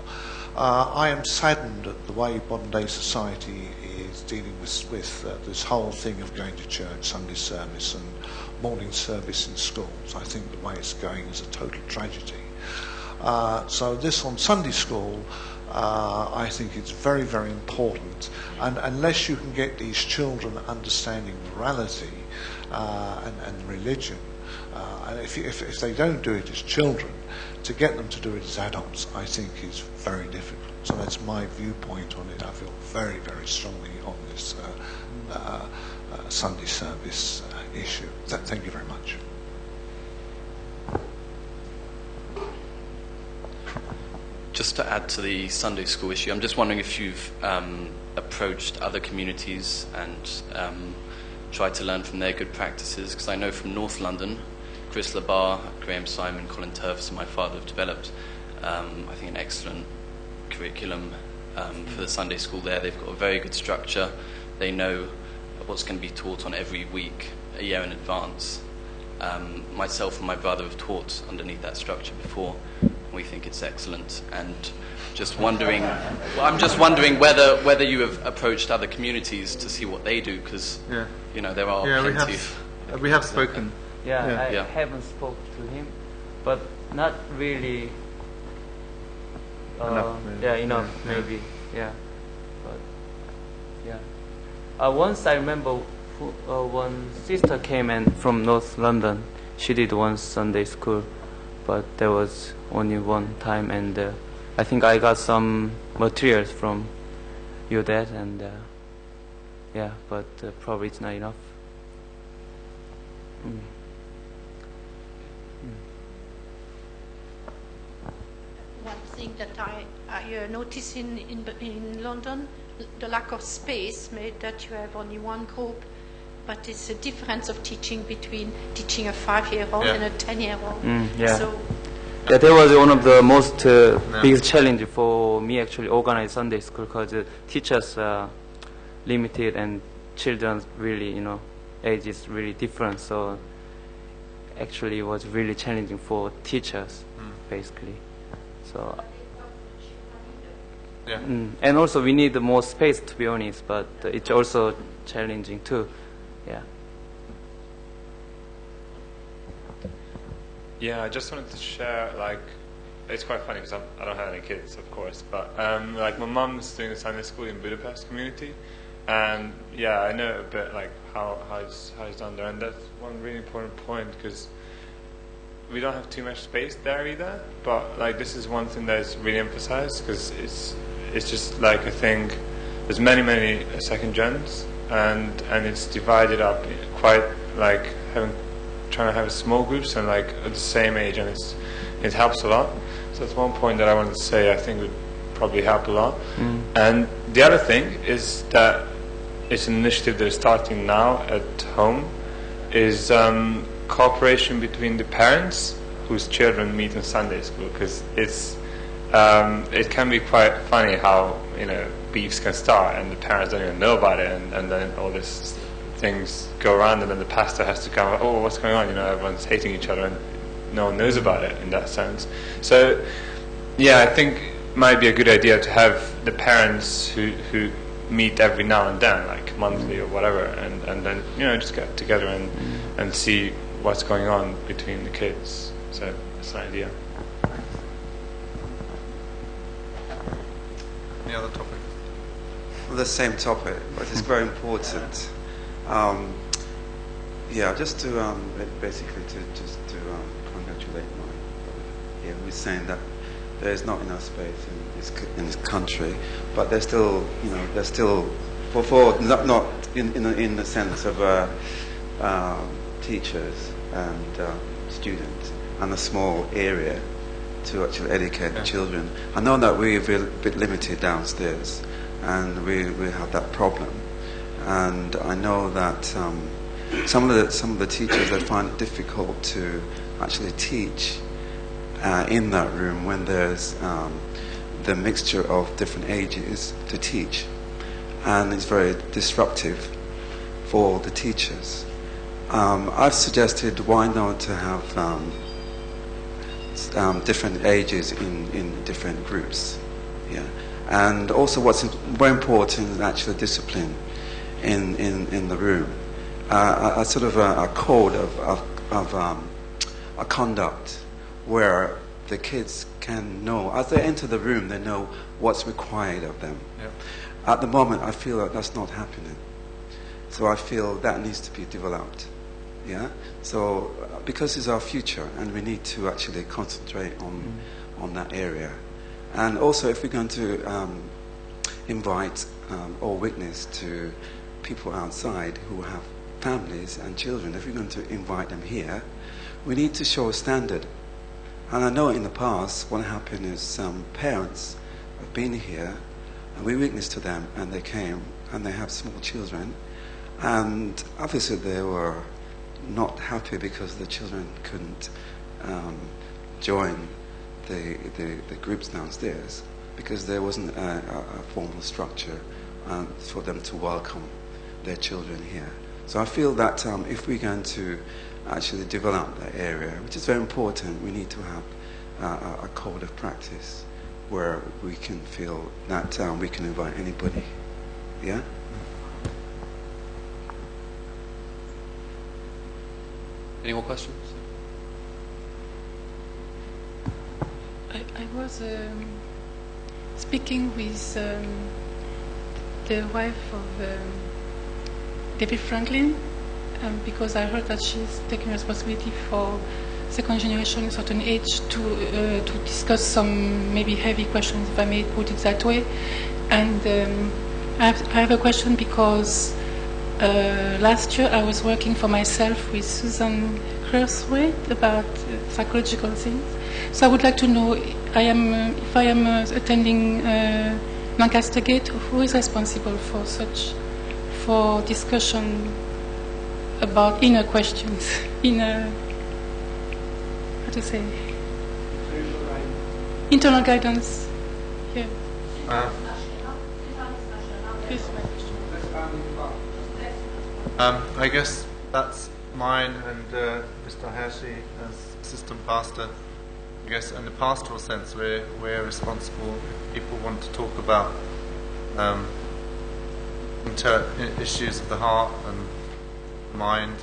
F: I am saddened at the way modern day society is dealing with this whole thing of going to church, Sunday service and morning service in schools. I think the way it's going is a total tragedy. So this on Sunday school, I think it's very, very important. And unless you can get these children understanding morality and religion, and if they don't do it as children, to get them to do it as adults, I think is very difficult. So that's my viewpoint on it. I feel very, very strongly on this Sunday service issue. Thank you very much.
L: Just to add to the Sunday school issue, I'm just wondering if you've approached other communities and tried to learn from their good practices, because I know from North London, Chris Labar, Graham Simon, Colin Turvis and my father have developed, I think, an excellent curriculum for the Sunday school there. They've got a very good structure. They know what's going to be taught on every week, a year in advance. Myself and my brother have taught underneath that structure before. We think it's excellent, and just wondering. I'm just wondering whether you have approached other communities to see what they do, because you know there are plenty.
D: We have spoken.
N: I haven't spoke to him, but not really. Enough maybe. But once I remember one sister came in from North London. She did one Sunday school, but there was only one time, and I think I got some materials from your dad, and but probably it's not enough.
G: One thing that I notice in London, the lack of space made that you have only one group, but it's a difference of teaching between teaching a 5-year-old and a 10-year-old. So
N: that was one of the most biggest challenge for me, actually, organize Sunday school, because teachers are limited and children's really, age is really different. So actually it was really challenging for teachers, basically. So and also we need more space, to be honest, but it's also challenging too.
E: Yeah, I just wanted to share, it's quite funny because I don't have any kids, of course, but my mum's doing a Sunday school in Budapest community, and I know a bit how it's done there, and that's one really important point, because we don't have too much space there either, but this is one thing that is really emphasized, because it's just I think there's many second gens, and it's divided up quite trying to have small groups and at the same age, and it helps a lot. So that's one point that I wanted to say I think would probably help a lot. And the other thing is that it's an initiative that is starting now at home, is cooperation between the parents whose children meet in Sunday school, because it can be quite funny how beefs can start and the parents don't even know about it, and then all these things go around, and then the pastor has to come, what's going on, everyone's hating each other, and no one knows about it in that sense. So, yeah, I think it might be a good idea to have the parents who meet every now and then, like monthly or whatever, and then, you know, just get together and see what's going on between the kids. So that's an idea.
O: Any other topic?
P: Well, the same topic, but it's very important. Yeah, just to basically to congratulate my brother here, who's saying that there is not enough space in this country, but there's still, you know, there's still for not in the sense of teachers and students and a small area to actually educate the children. I know that we're a bit limited downstairs, and we have that problem. And I know that some of the teachers, they find it difficult to actually teach in that room when there's the mixture of different ages to teach, and it's very disruptive for the teachers. I've suggested why not to have different ages in different groups, yeah. And also, what's very important is actually discipline in the room, a sort of a code of a conduct where the kids can know, as they enter the room, they know what's required of them.
O: Yep.
P: At the moment, I feel that that's not happening, so I feel that needs to be developed. Yeah. So because it's our future, and we need to actually concentrate on that area. And also, if we're going to invite or witness to people outside who have families and children, if we're going to invite them here, we need to show a standard. And I know in the past what happened is some parents have been here, and we witnessed to them, and they came, and they have small children, and obviously they were not happy because the children couldn't join the groups downstairs, because there wasn't a formal structure for them to welcome their children here. So I feel that if we're going to actually develop that area, which is very important, we need to have a code of practice where we can feel that we can invite anybody. Yeah?
A: Any more questions?
H: I was speaking with the wife of David Franklin, because I heard that she's taking responsibility for second generation at a certain age to discuss some maybe heavy questions, if I may put it that way. And I have a question because last year I was working for myself with Susan Cressway about psychological things. So I would like to know, if I am attending Lancaster Gate, who is responsible for discussion about inner questions, how to say, internal guidance. Yeah.
O: I guess that's mine and Mr. Hershey as assistant pastor. I guess in the pastoral sense, we're responsible. People want to talk about issues of the heart and mind.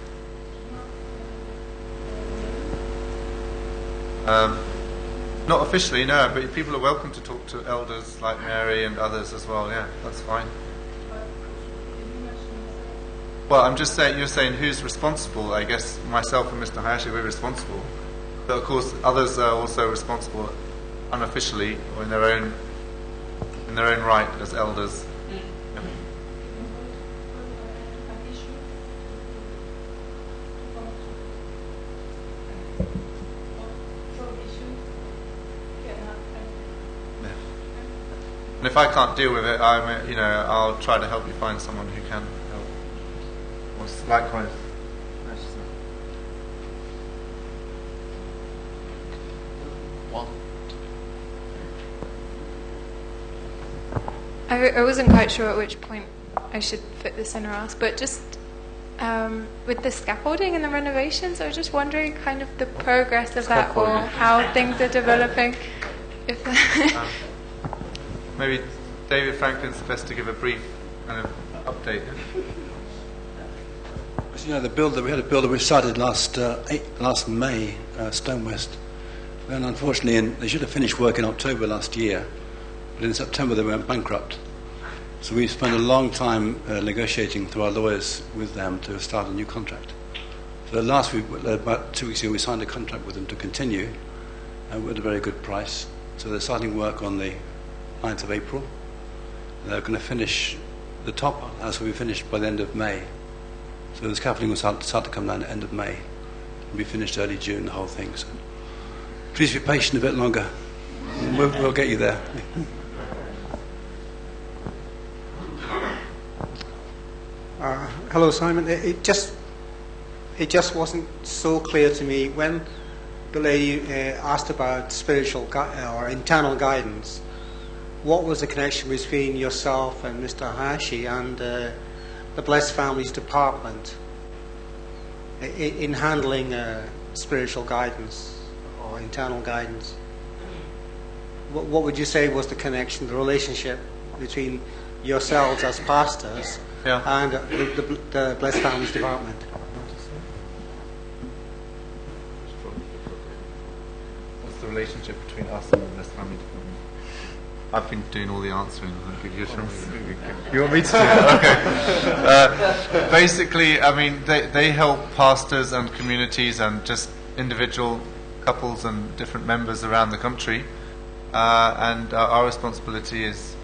O: Not officially, no, but people are welcome to talk to elders like Mary and others as well. Yeah, that's fine. Well, I'm just saying, you're saying who's responsible. I guess myself and Mr. Hayashi, we're responsible. But of course, others are also responsible unofficially or in their own right as elders. Yeah. And if I can't deal with it, I'll try to help you find someone who can help. Likewise.
Q: I wasn't quite sure at which point I should fit this in or ask, but just with the scaffolding and the renovations, I was just wondering kind of the progress of that or how things are developing. If
O: Maybe David Franklin's best to give a brief kind of update.
R: You know, we had a builder we started last May, Stonewest, and unfortunately they should have finished work in October last year, but in September they went bankrupt. So we spent a long time negotiating through our lawyers with them to start a new contract. So last week, about 2 weeks ago, we signed a contract with them to continue at a very good price. So they're starting work on the 9th of April. They're going to finish the top house will be finished by the end of May. So the scaffolding will start to come down at the end of May and be finished early June, the whole thing. So please be patient a bit longer. We'll get you there.
S: Hello, Simon. It just wasn't so clear to me when the lady asked about spiritual or internal guidance. What was the connection between yourself and Mr. Hayashi and the Blessed Families Department in handling spiritual guidance or internal guidance? What would you say was the connection, the relationship between yourselves as pastors and the Blessed Families Department?
O: What's the relationship between us and the Blessed Family Department? I've been doing all the answering. I'll give you a chance. You want me to do it? Okay. Basically, I mean, they help pastors and communities and just individual couples and different members around the country. And our responsibility is,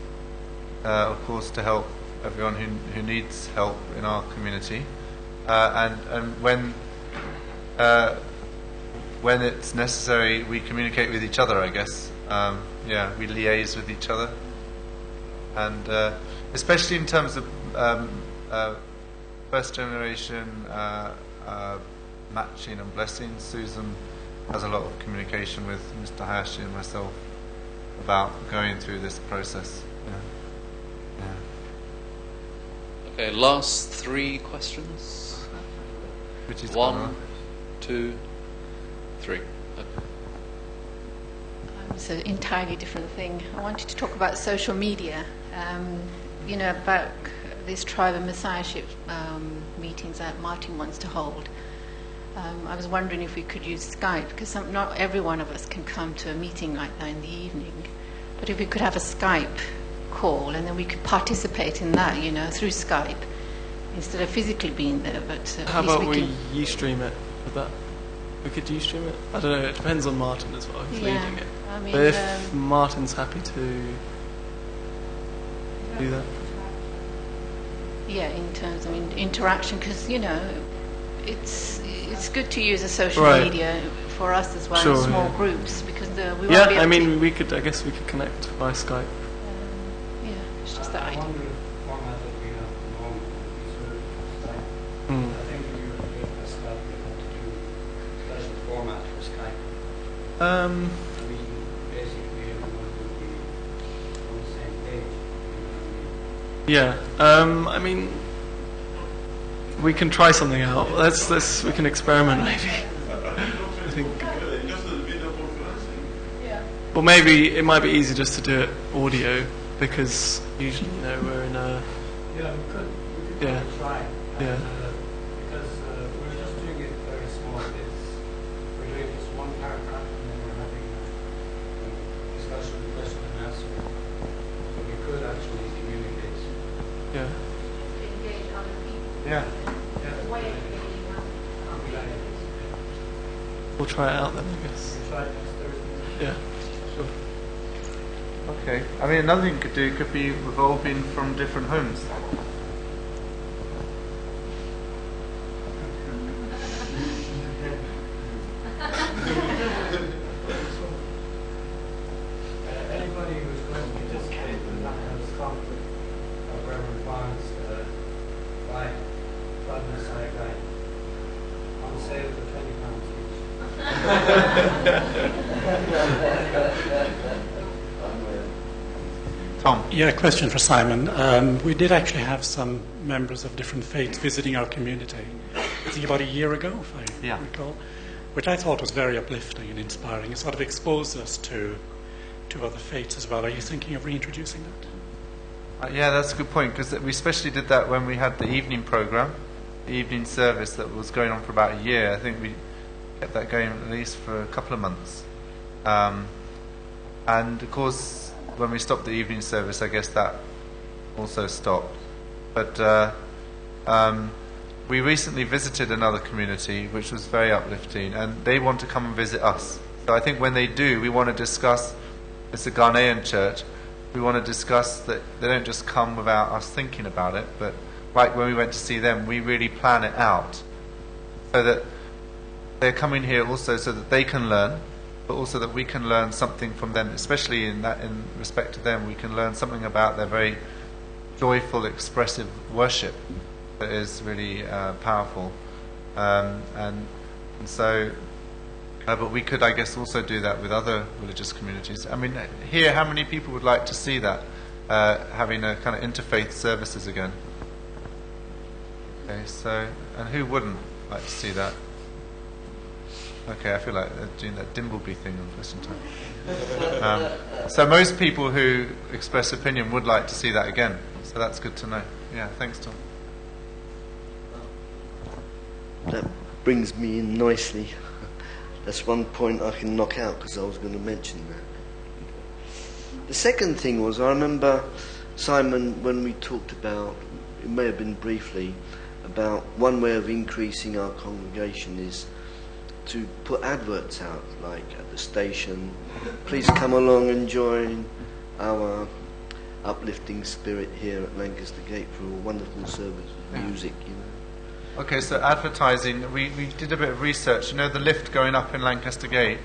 O: of course, to help everyone who needs help in our community. And when it's necessary, we communicate with each other, I guess. We liaise with each other, and especially in terms of first generation matching and blessing. Susan has a lot of communication with Mr. Hayashi and myself about going through this process.
A: Okay, last 3 questions.
O: Which is
A: 1, 2, 3. Okay.
M: It's an entirely different thing. I wanted to talk about social media. About these tribe and messiahship meetings that Martin wants to hold. I was wondering if we could use Skype, because not every one of us can come to a meeting like that in the evening. But if we could have a Skype call, and then we could participate in that, through Skype, instead of physically being there. But
K: how about we Ustream it with that? We could Ustream it? I don't know, it depends on Martin as well, who's leading it.
M: I mean,
K: but if Martin's happy to do that.
M: Yeah, in terms of interaction, because, it's good to use a social media for us as well, in small groups, because we won't be able to...
K: I guess we could connect via Skype.
M: It's just that idea.
K: We can try something out. We can experiment maybe. I think. Well, maybe it might be easier just to do it audio, because usually, we're in a.
C: Yeah, we could try.
K: Yeah.
C: Because we're just doing it very small bits. We're doing just one paragraph, and then we're having a discussion, question and answer. So we could actually communicate.
K: Yeah.
M: Engage other people.
C: Yeah.
K: We'll try it out then, I guess.
C: We'll try it next Thursday.
K: Yeah, sure.
O: Okay. I mean, another thing you could do could be revolving from different homes.
C: Anybody who's going to participate in that kind of conflict of Reverend Bond's by Messiah guy on sale for £20 each.
O: Tom.
T: Yeah, question for Simon. We did actually have some members of different faiths visiting our community, I think about a year ago, if I recall, which I thought was very uplifting and inspiring. It sort of exposed us to other faiths as well. Are you thinking of reintroducing that?
O: Yeah, that's a good point, because we especially did that when we had the evening program, the evening service that was going on for about a year. I think we kept that going at least for a couple of months. And of course, when we stopped the evening service, I guess that also stopped. But we recently visited another community, which was very uplifting, and they want to come and visit us. So I think when they do, we want to discuss, it's a Ghanaian church, we want to discuss that they don't just come without us thinking about it, but like when we went to see them, we really plan it out so that they're coming here also so that they can learn, but also that we can learn something from them, especially in respect to them. We can learn something about their very joyful, expressive worship that is really powerful. And so, but we could, I guess, also do that with other religious communities. I mean, here, how many people would like to see that, having a kind of interfaith services again? Okay, so, and who wouldn't like to see that? Okay, I feel like they're doing that Dimbleby thing on question time. So most people who express opinion would like to see that again. So that's good to know. Yeah, thanks, Tom.
U: That brings me in nicely. That's one point I can knock out because I was going to mention that. The second thing was, I remember, Simon, when we talked about, it may have been briefly, about one way of increasing our congregation is to put adverts out, like at the station, please come along and join our uplifting spirit here at Lancaster Gate for a wonderful service of music, you know.
O: Okay, so advertising, we did a bit of research. You know the lift going up in Lancaster Gate,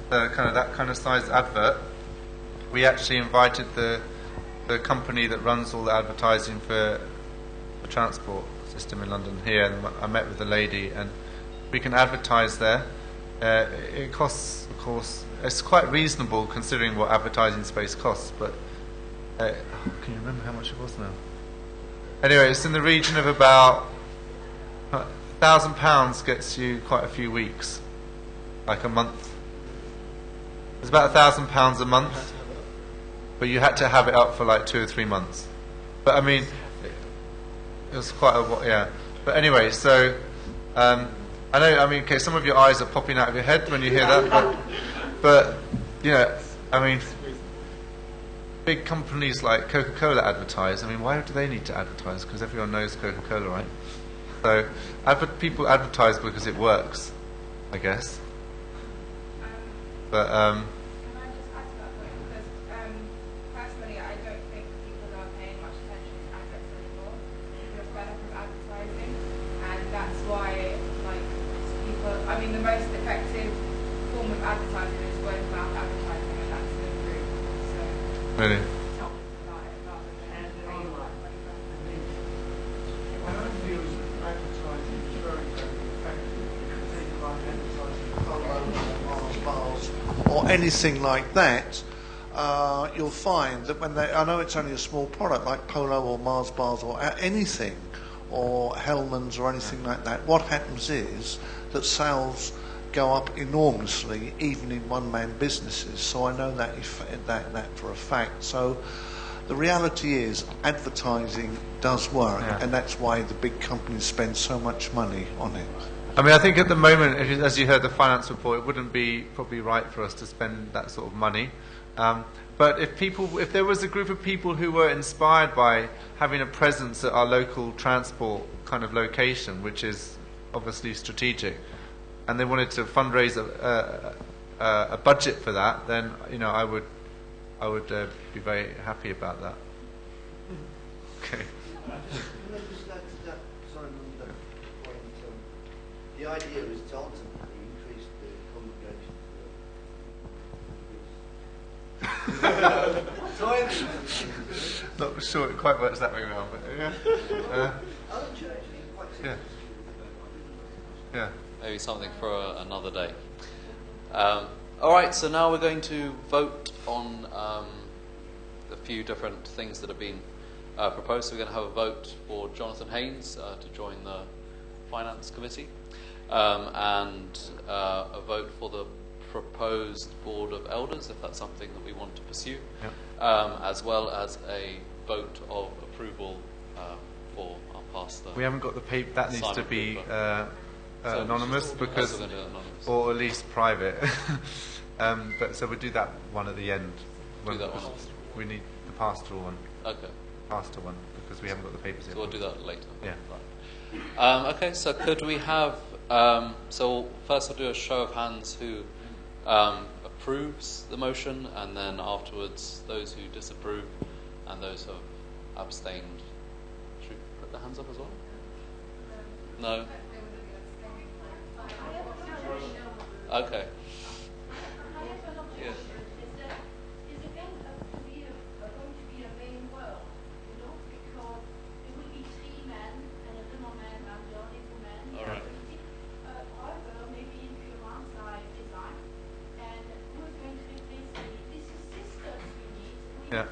O: that kind of size advert. We actually invited the company that runs all the advertising for the transport system in London here, and I met with the lady, and we can advertise there. It costs, of course, it's quite reasonable considering what advertising space costs, but can you remember how much it was now? Anyway, it's in the region of about £1,000 gets you quite a few weeks, like a month. It's about £1,000 a month, but you had to have it up for like 2 or 3 months. But I mean, it was quite a, yeah. But anyway, so I know. I mean, okay, some of your eyes are popping out of your head when you hear that, but you know, I mean, big companies like Coca-Cola advertise. I mean, why do they need to advertise? Because everyone knows Coca-Cola, right? So people advertise because it works, I guess. But
V: Can I just add to that point? Because personally, I don't think people are paying much attention to adverts anymore. People are fed up with advertising, and that's why, like, people. I mean, the most effective form of advertising is word of mouth advertising, and that's the route. So.
O: Really.
F: Or anything like that, you'll find that when I know it's only a small product like Polo or Mars bars or anything, or Hellman's or anything like that, what happens is that sales go up enormously, even in one-man businesses. So I know that for a fact. So the reality is advertising does work, and that's why the big companies spend so much money on it.
O: I mean, I think at the moment, as you heard the finance report, it wouldn't be probably right for us to spend that sort of money. But if there was a group of people who were inspired by having a presence at our local transport kind of location, which is obviously strategic, and they wanted to fundraise a budget for that, then I would be very happy about that. Okay.
U: The idea is to ultimately increase the congregation.
O: Not sure it quite works that way around, but yeah. Yeah.
A: Maybe something for another day. All right, so now we're going to vote on the few different things that have been proposed. So we're going to have a vote for Jonathan Haynes to join the Finance Committee, and a vote for the proposed Board of Elders, if that's something that we want to pursue, as well as a vote of approval for our pastor.
D: We haven't got the paper. That needs
A: Simon
D: to be
A: Cooper.
D: anonymous, because,
A: Also gonna do it anonymous.
D: or at least private. But so we'll do that one at the end.
A: Do that one.
D: We need the pastoral one.
A: Okay.
D: Pastor one, because we haven't got the papers yet.
A: So we'll do that later.
D: Yeah.
A: Right. Okay, so could we have, so first I'll do a show of hands who approves the motion, and then afterwards those who disapprove and those who have abstained. Should we put the hands up as well? No? Okay. Yeah. All right.
D: Yeah.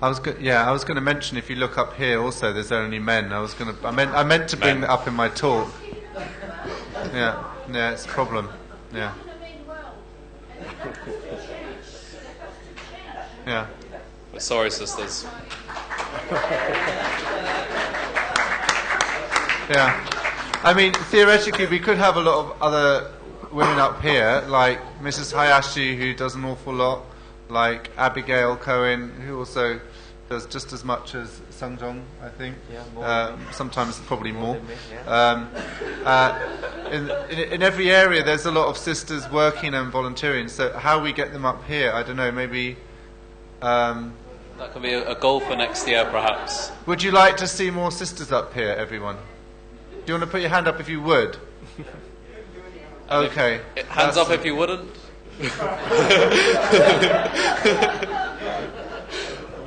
A: Absolutely.
D: I was going to mention, if you look up here also, there's only men. I meant to bring that up in my talk. Yeah, it's a problem. Yeah. Yeah.
A: We're sorry, sisters.
D: Yeah. I mean, theoretically, we could have a lot of other women up here, like Mrs. Hayashi, who does an awful lot, like Abigail Cohen, who also does just as much as Sungjong, I think.
B: Yeah, more
D: sometimes probably more.
B: than me, yeah.
D: In every area, there's a lot of sisters working and volunteering. So how we get them up here, I don't know. Maybe.
A: That could be a goal for next year, perhaps.
D: Would you like to see more sisters up here, everyone? Do you want to put your hand up if you would? Okay.
A: Hands up if you wouldn't.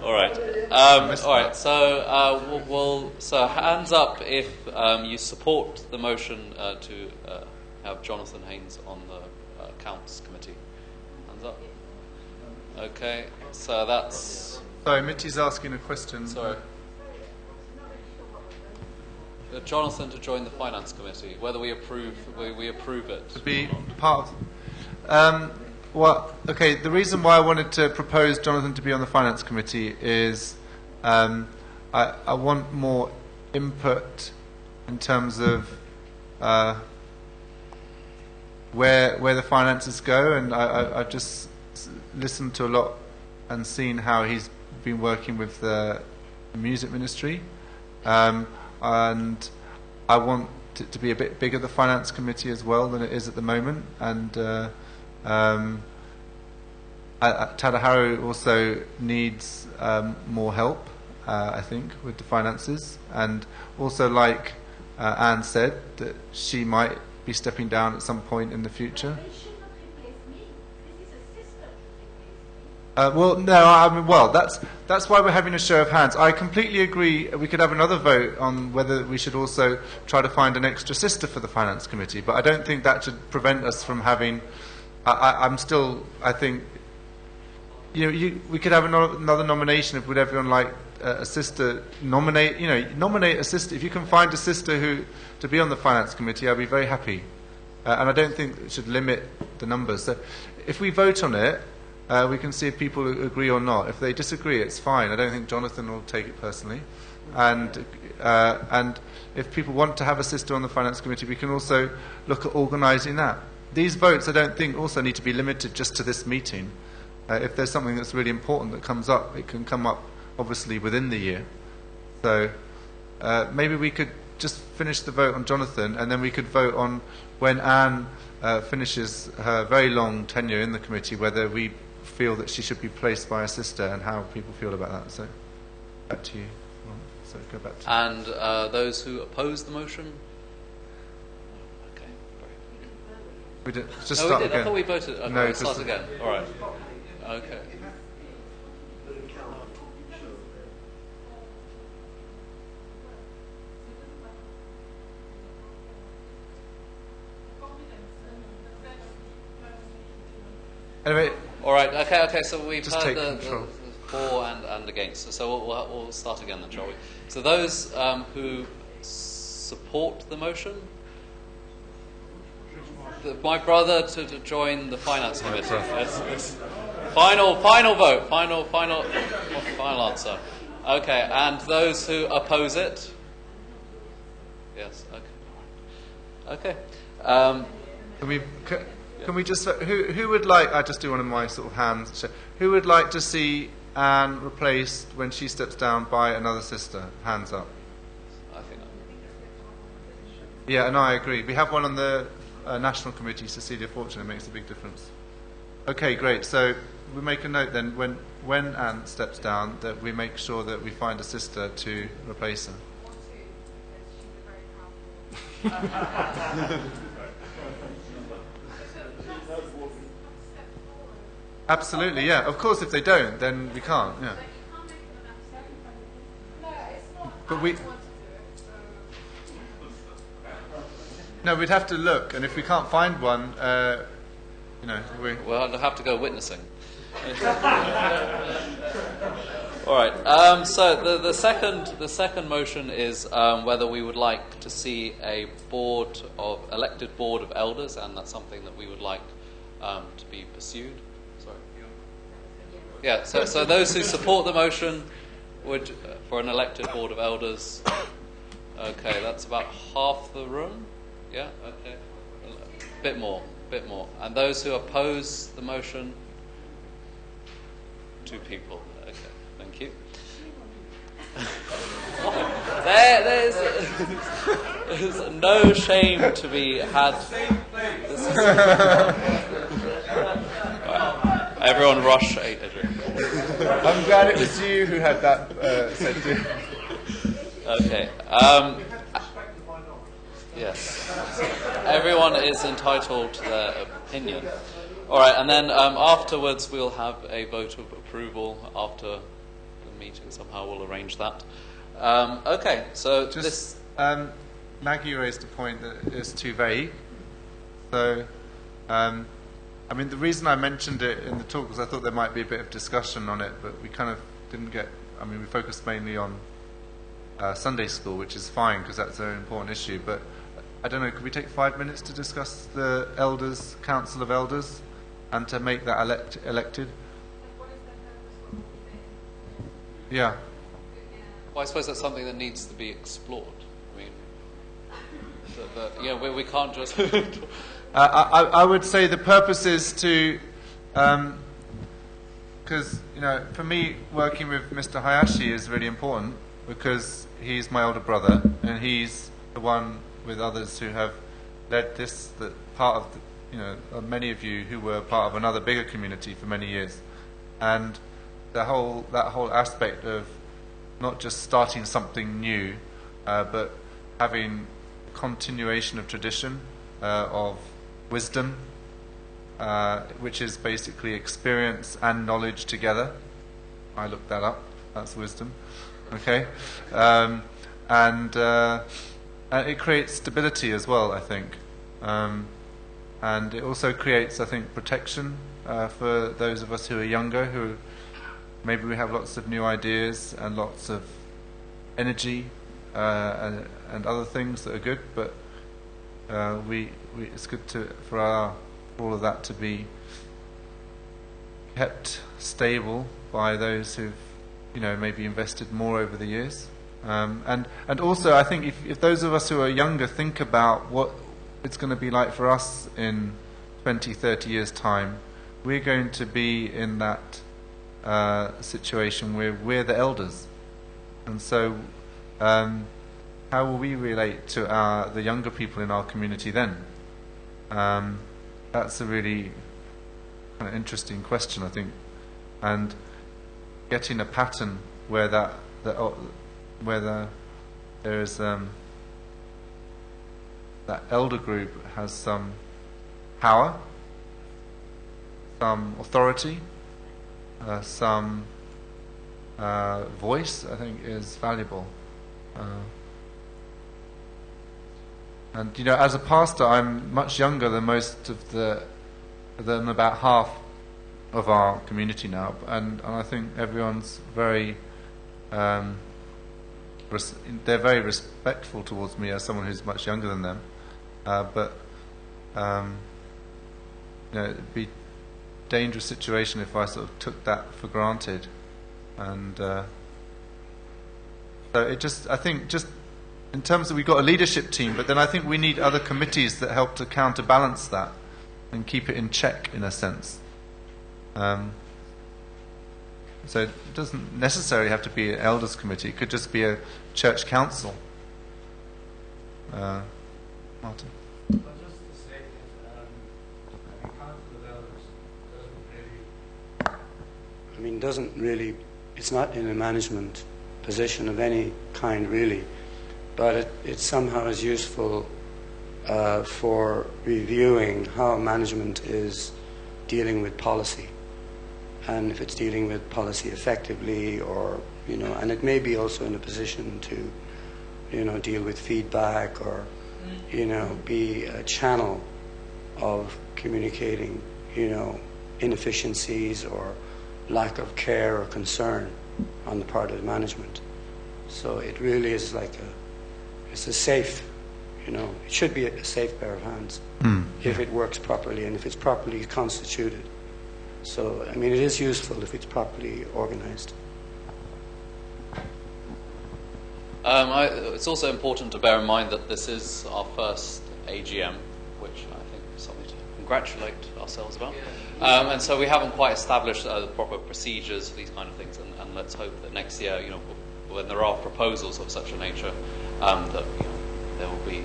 A: All right. All right. So so hands up if you support the motion to have Jonathan Haynes on the accounts committee. Hands up. Okay. So that's.
D: Sorry, Mitty's asking a question.
A: Sorry. Jonathan to join the finance committee. Whether we approve it.
D: To be part of. Okay, the reason why I wanted to propose Jonathan to be on the finance committee is I want more input in terms of where the finances go, and I've just listened to a lot and seen how he's been working with the music ministry, and I want it to be a bit bigger, the finance committee, as well than it is at the moment, and Tadaharo also needs more help, I think, with the finances, and also, like Anne said, that she might be stepping down at some point in the future. That's why we're having a show of hands. I completely agree. We could have another vote on whether we should also try to find an extra sister for the finance committee, but I don't think that should prevent us from having. I think, we could have another nomination if would everyone like a sister nominate a sister. If you can find a sister who to be on the finance committee, I'll be very happy. And I don't think it should limit the numbers. So if we vote on it, we can see if people agree or not. If they disagree, it's fine. I don't think Jonathan will take it personally. And if people want to have a sister on the finance committee, we can also look at organising that. These votes, I don't think, also need to be limited just to this meeting. If there's something that's really important that comes up, it can come up, obviously, within the year. So maybe we could just finish the vote on Jonathan, and then we could vote on when Anne finishes her very long tenure in the committee, whether we feel that she should be placed by a sister and how people feel about that. So, back to you. So go back to
A: And those who oppose the motion? Okay,
D: we did, just
A: no,
D: start
A: we did.
D: again.
A: I thought we voted. Okay,
D: No,
A: let's start
D: just-
A: again. All right. Okay.
D: Anyway.
A: All right. Okay. So we've
D: Just
A: heard
D: take
A: the
D: control.
A: for and against. So we'll start again then, shall we? So those who support the motion. My brother to join the finance committee. Yes. Final vote. Final answer. Okay. And those who oppose it. Yes. Okay.
D: Can we just who would like? I just do one of my sort of hands. Who would like to see Anne replaced when she steps down by another sister? Hands up.
A: I think.
D: Yeah, and I agree. We have one on the national committee, Cecilia Fortune. It makes a big difference. Okay, great. So we make a note then when Anne steps down that we make sure that we find a sister to replace her. Absolutely, yeah. Of course, if they don't, then we can't. Yeah. But we'd have to look, and if we can't find one,
A: we'll have to go witnessing. All right. So the second motion is whether we would like to see a elected board of elders, and that's something that we would like to be pursued. Sorry. Yeah. So those who support the motion would for an elected board of elders. Okay, that's about half the room. Yeah. Okay. Bit more. And those who oppose the motion. 2 people. Okay, thank you. There's no shame to be had. Right. Everyone rush Adrian.
D: I'm glad it was you who had that said to.
A: Okay. Yes. Everyone is entitled to their opinion. All right, and then afterwards we'll have a vote of approval after the meeting. Somehow we'll arrange that. Okay, so
D: Maggie raised a point that is too vague. So, the reason I mentioned it in the talk was I thought there might be a bit of discussion on it, but we kind of didn't get. We focused mainly on Sunday school, which is fine because that's an important issue. But I don't know. Could we take 5 minutes to discuss the elders, council of elders? And to make that elected? Yeah.
A: Well, I suppose that's something that needs to be explored. We can't just...
D: I would say the purpose is to... Because, for me, working with Mr. Hayashi is really important because he's my older brother and he's the one with others who have led this, part of many of you who were part of another bigger community for many years, and that whole aspect of not just starting something new, but having continuation of tradition, of wisdom, which is basically experience and knowledge together. I looked that up. That's wisdom. Okay, and it creates stability as well, I think. And it also creates, I think, protection for those of us who are younger, who maybe we have lots of new ideas and lots of energy and other things that are good, but it's good for all of that to be kept stable by those who've maybe invested more over the years. And also, I think if those of us who are younger think about what it's going to be like for us in 20, 30 years' time, we're going to be in that situation where we're the elders. And so how will we relate to the younger people in our community then? That's a really kind of interesting question, I think. And getting a pattern where there is that elder group has some power, some authority, some voice, I think, is valuable. And as a pastor, I'm much younger than most of them, about half of our community now, and I think everyone's very they're very respectful towards me as someone who's much younger than them, but it'd be a dangerous situation if I sort of took that for granted, and so I think in terms of, we've got a leadership team, but then I think we need other committees that help to counterbalance that and keep it in check, in a sense. So it doesn't necessarily have to be an elders committee. It could just be a church council. Martin.
I: Well, just to say that the council of elders doesn't really, it's not in a management position of any kind really, but it somehow is useful for reviewing how management is dealing with policy, and if it's dealing with policy effectively, or and it may be also in a position to deal with feedback, or be a channel of communicating inefficiencies or lack of care or concern on the part of management. So it really is it's a safe, it should be a safe pair of hands if it works properly and if it's properly constituted. So, it is useful if it's properly organized.
A: It's also important to bear in mind that this is our first AGM, which I think is something to congratulate ourselves about. And so we haven't quite established the proper procedures for these kind of things, and let's hope that next year, when there are proposals of such a nature, that they will be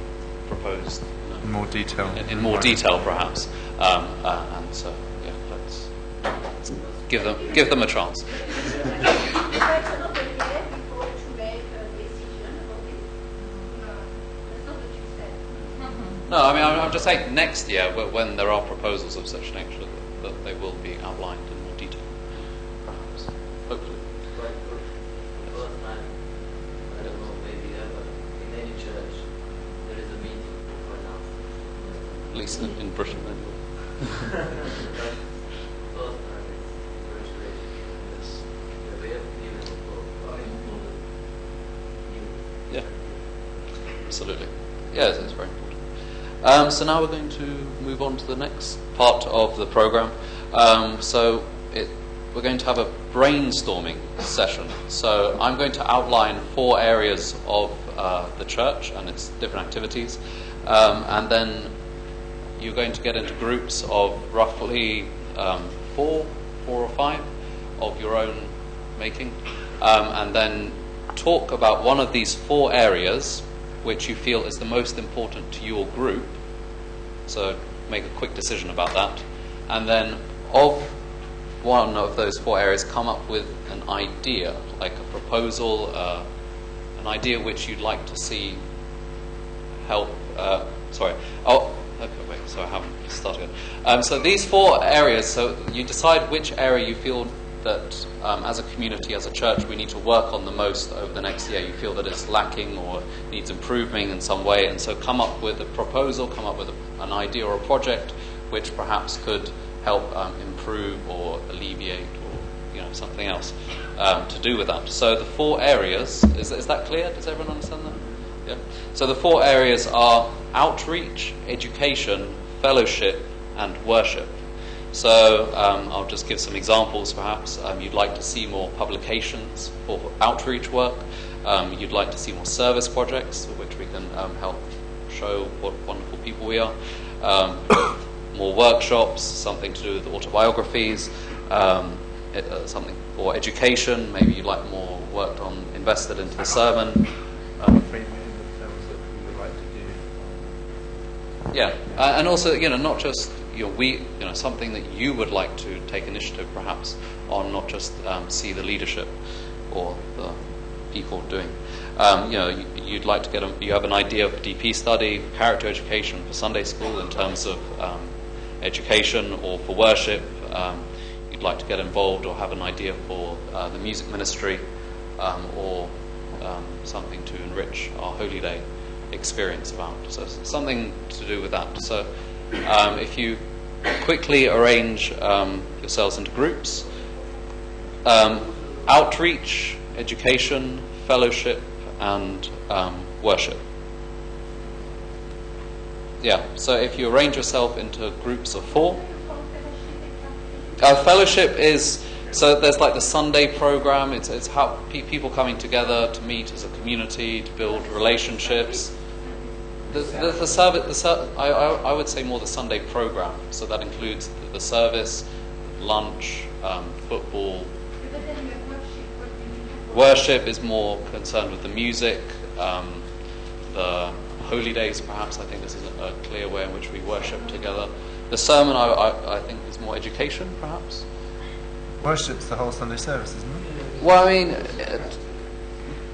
A: proposed
D: in more detail.
A: In more detail, perhaps. And so, let's give them a chance. No, I'm just saying next year, when there are proposals of such nature, that they will be outlined in more detail, perhaps, hopefully.
J: I don't know, maybe ever, in any church, there is a meeting for now.
A: At least in Britain, anyway. Yeah, absolutely. Yeah, it's very important. So now we're going to move on to the next part of the program. We're going to have a brainstorming session. So I'm going to outline 4 areas of the church and its different activities, and then you're going to get into groups of roughly 4 or 5 of your own making, and then talk about one of these 4 areas which you feel is the most important to your group. So make a quick decision about that, and then of one of those 4 areas, come up with an idea, like a proposal, an idea which you'd like to see help. Okay, wait. So I haven't started. So these 4 areas. So you decide which area you feel that, as a community, as a church, we need to work on the most over the next year. You feel that it's lacking or needs improving in some way, and so come up with a proposal, come up with an idea or a project which perhaps could help improve or alleviate or something else to do with that. So the 4 areas, is that clear? Does everyone understand that? Yeah. So the 4 areas are outreach, education, fellowship, and worship. So I'll just give some examples, perhaps. You'd like to see more publications for outreach work. You'd like to see more service projects, which we can help show what wonderful people we are. More workshops, something to do with autobiographies, something for education. Maybe you'd like more work invested into the sermon. Yeah, and also, not just something that you would like to take initiative, perhaps, on, not just see the leadership or the people doing. You'd like to you have an idea of DP study, character education for Sunday school in terms of education, or for worship. You'd like to get involved or have an idea for the music ministry, or something to enrich our Holy Day experience about. So something to do with that. So if you quickly arrange yourselves into groups. Outreach, education, fellowship, and worship. Yeah, so if you arrange yourself into groups of 4. Fellowship is, so there's like the Sunday program. It's how people coming together to meet as a community, to build relationships. The service, I would say more the Sunday program. So that includes the service, lunch, football. Worship is more concerned with the music, the holy days, perhaps. I think this is a clear way in which we worship together. The sermon, I think, is more education, perhaps.
O: Worship's the whole Sunday service, isn't it?
A: Well, I mean,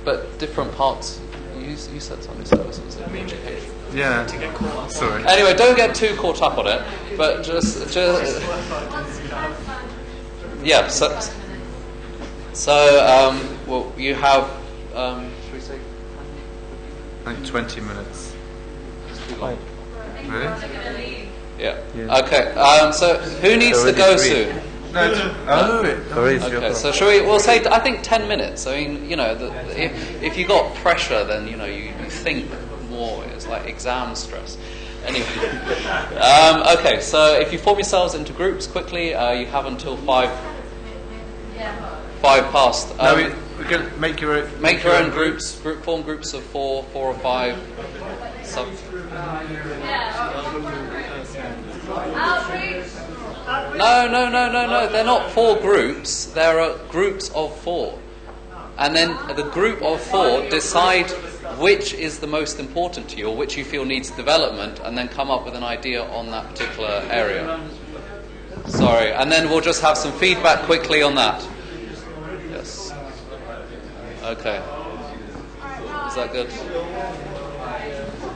A: but different parts. You said Sunday service was education.
O: Yeah. Sorry.
A: Anyway, don't get too caught up on it. But just yeah. So well, you have. Should we say?
O: I think 20 minutes.
A: It's too long.
O: Really?
A: Yeah. Okay. So who needs to go soon? Okay. So shall we? We'll say I think 10 minutes. I mean, you know, if you got pressure, then you know you think more. It's like exam stress. Anyway. Okay. So if you form yourselves into groups quickly, you have until 5 past.
O: We're going to make your own
A: groups. Form groups of 4 or 5. No. They're not 4 groups. There are groups of 4. And then the group of 4 decide which is the most important to you, or which you feel needs development, and then come up with an idea on that particular area. Sorry. And then we'll just have some feedback quickly on that. Yes. Okay. Is that good?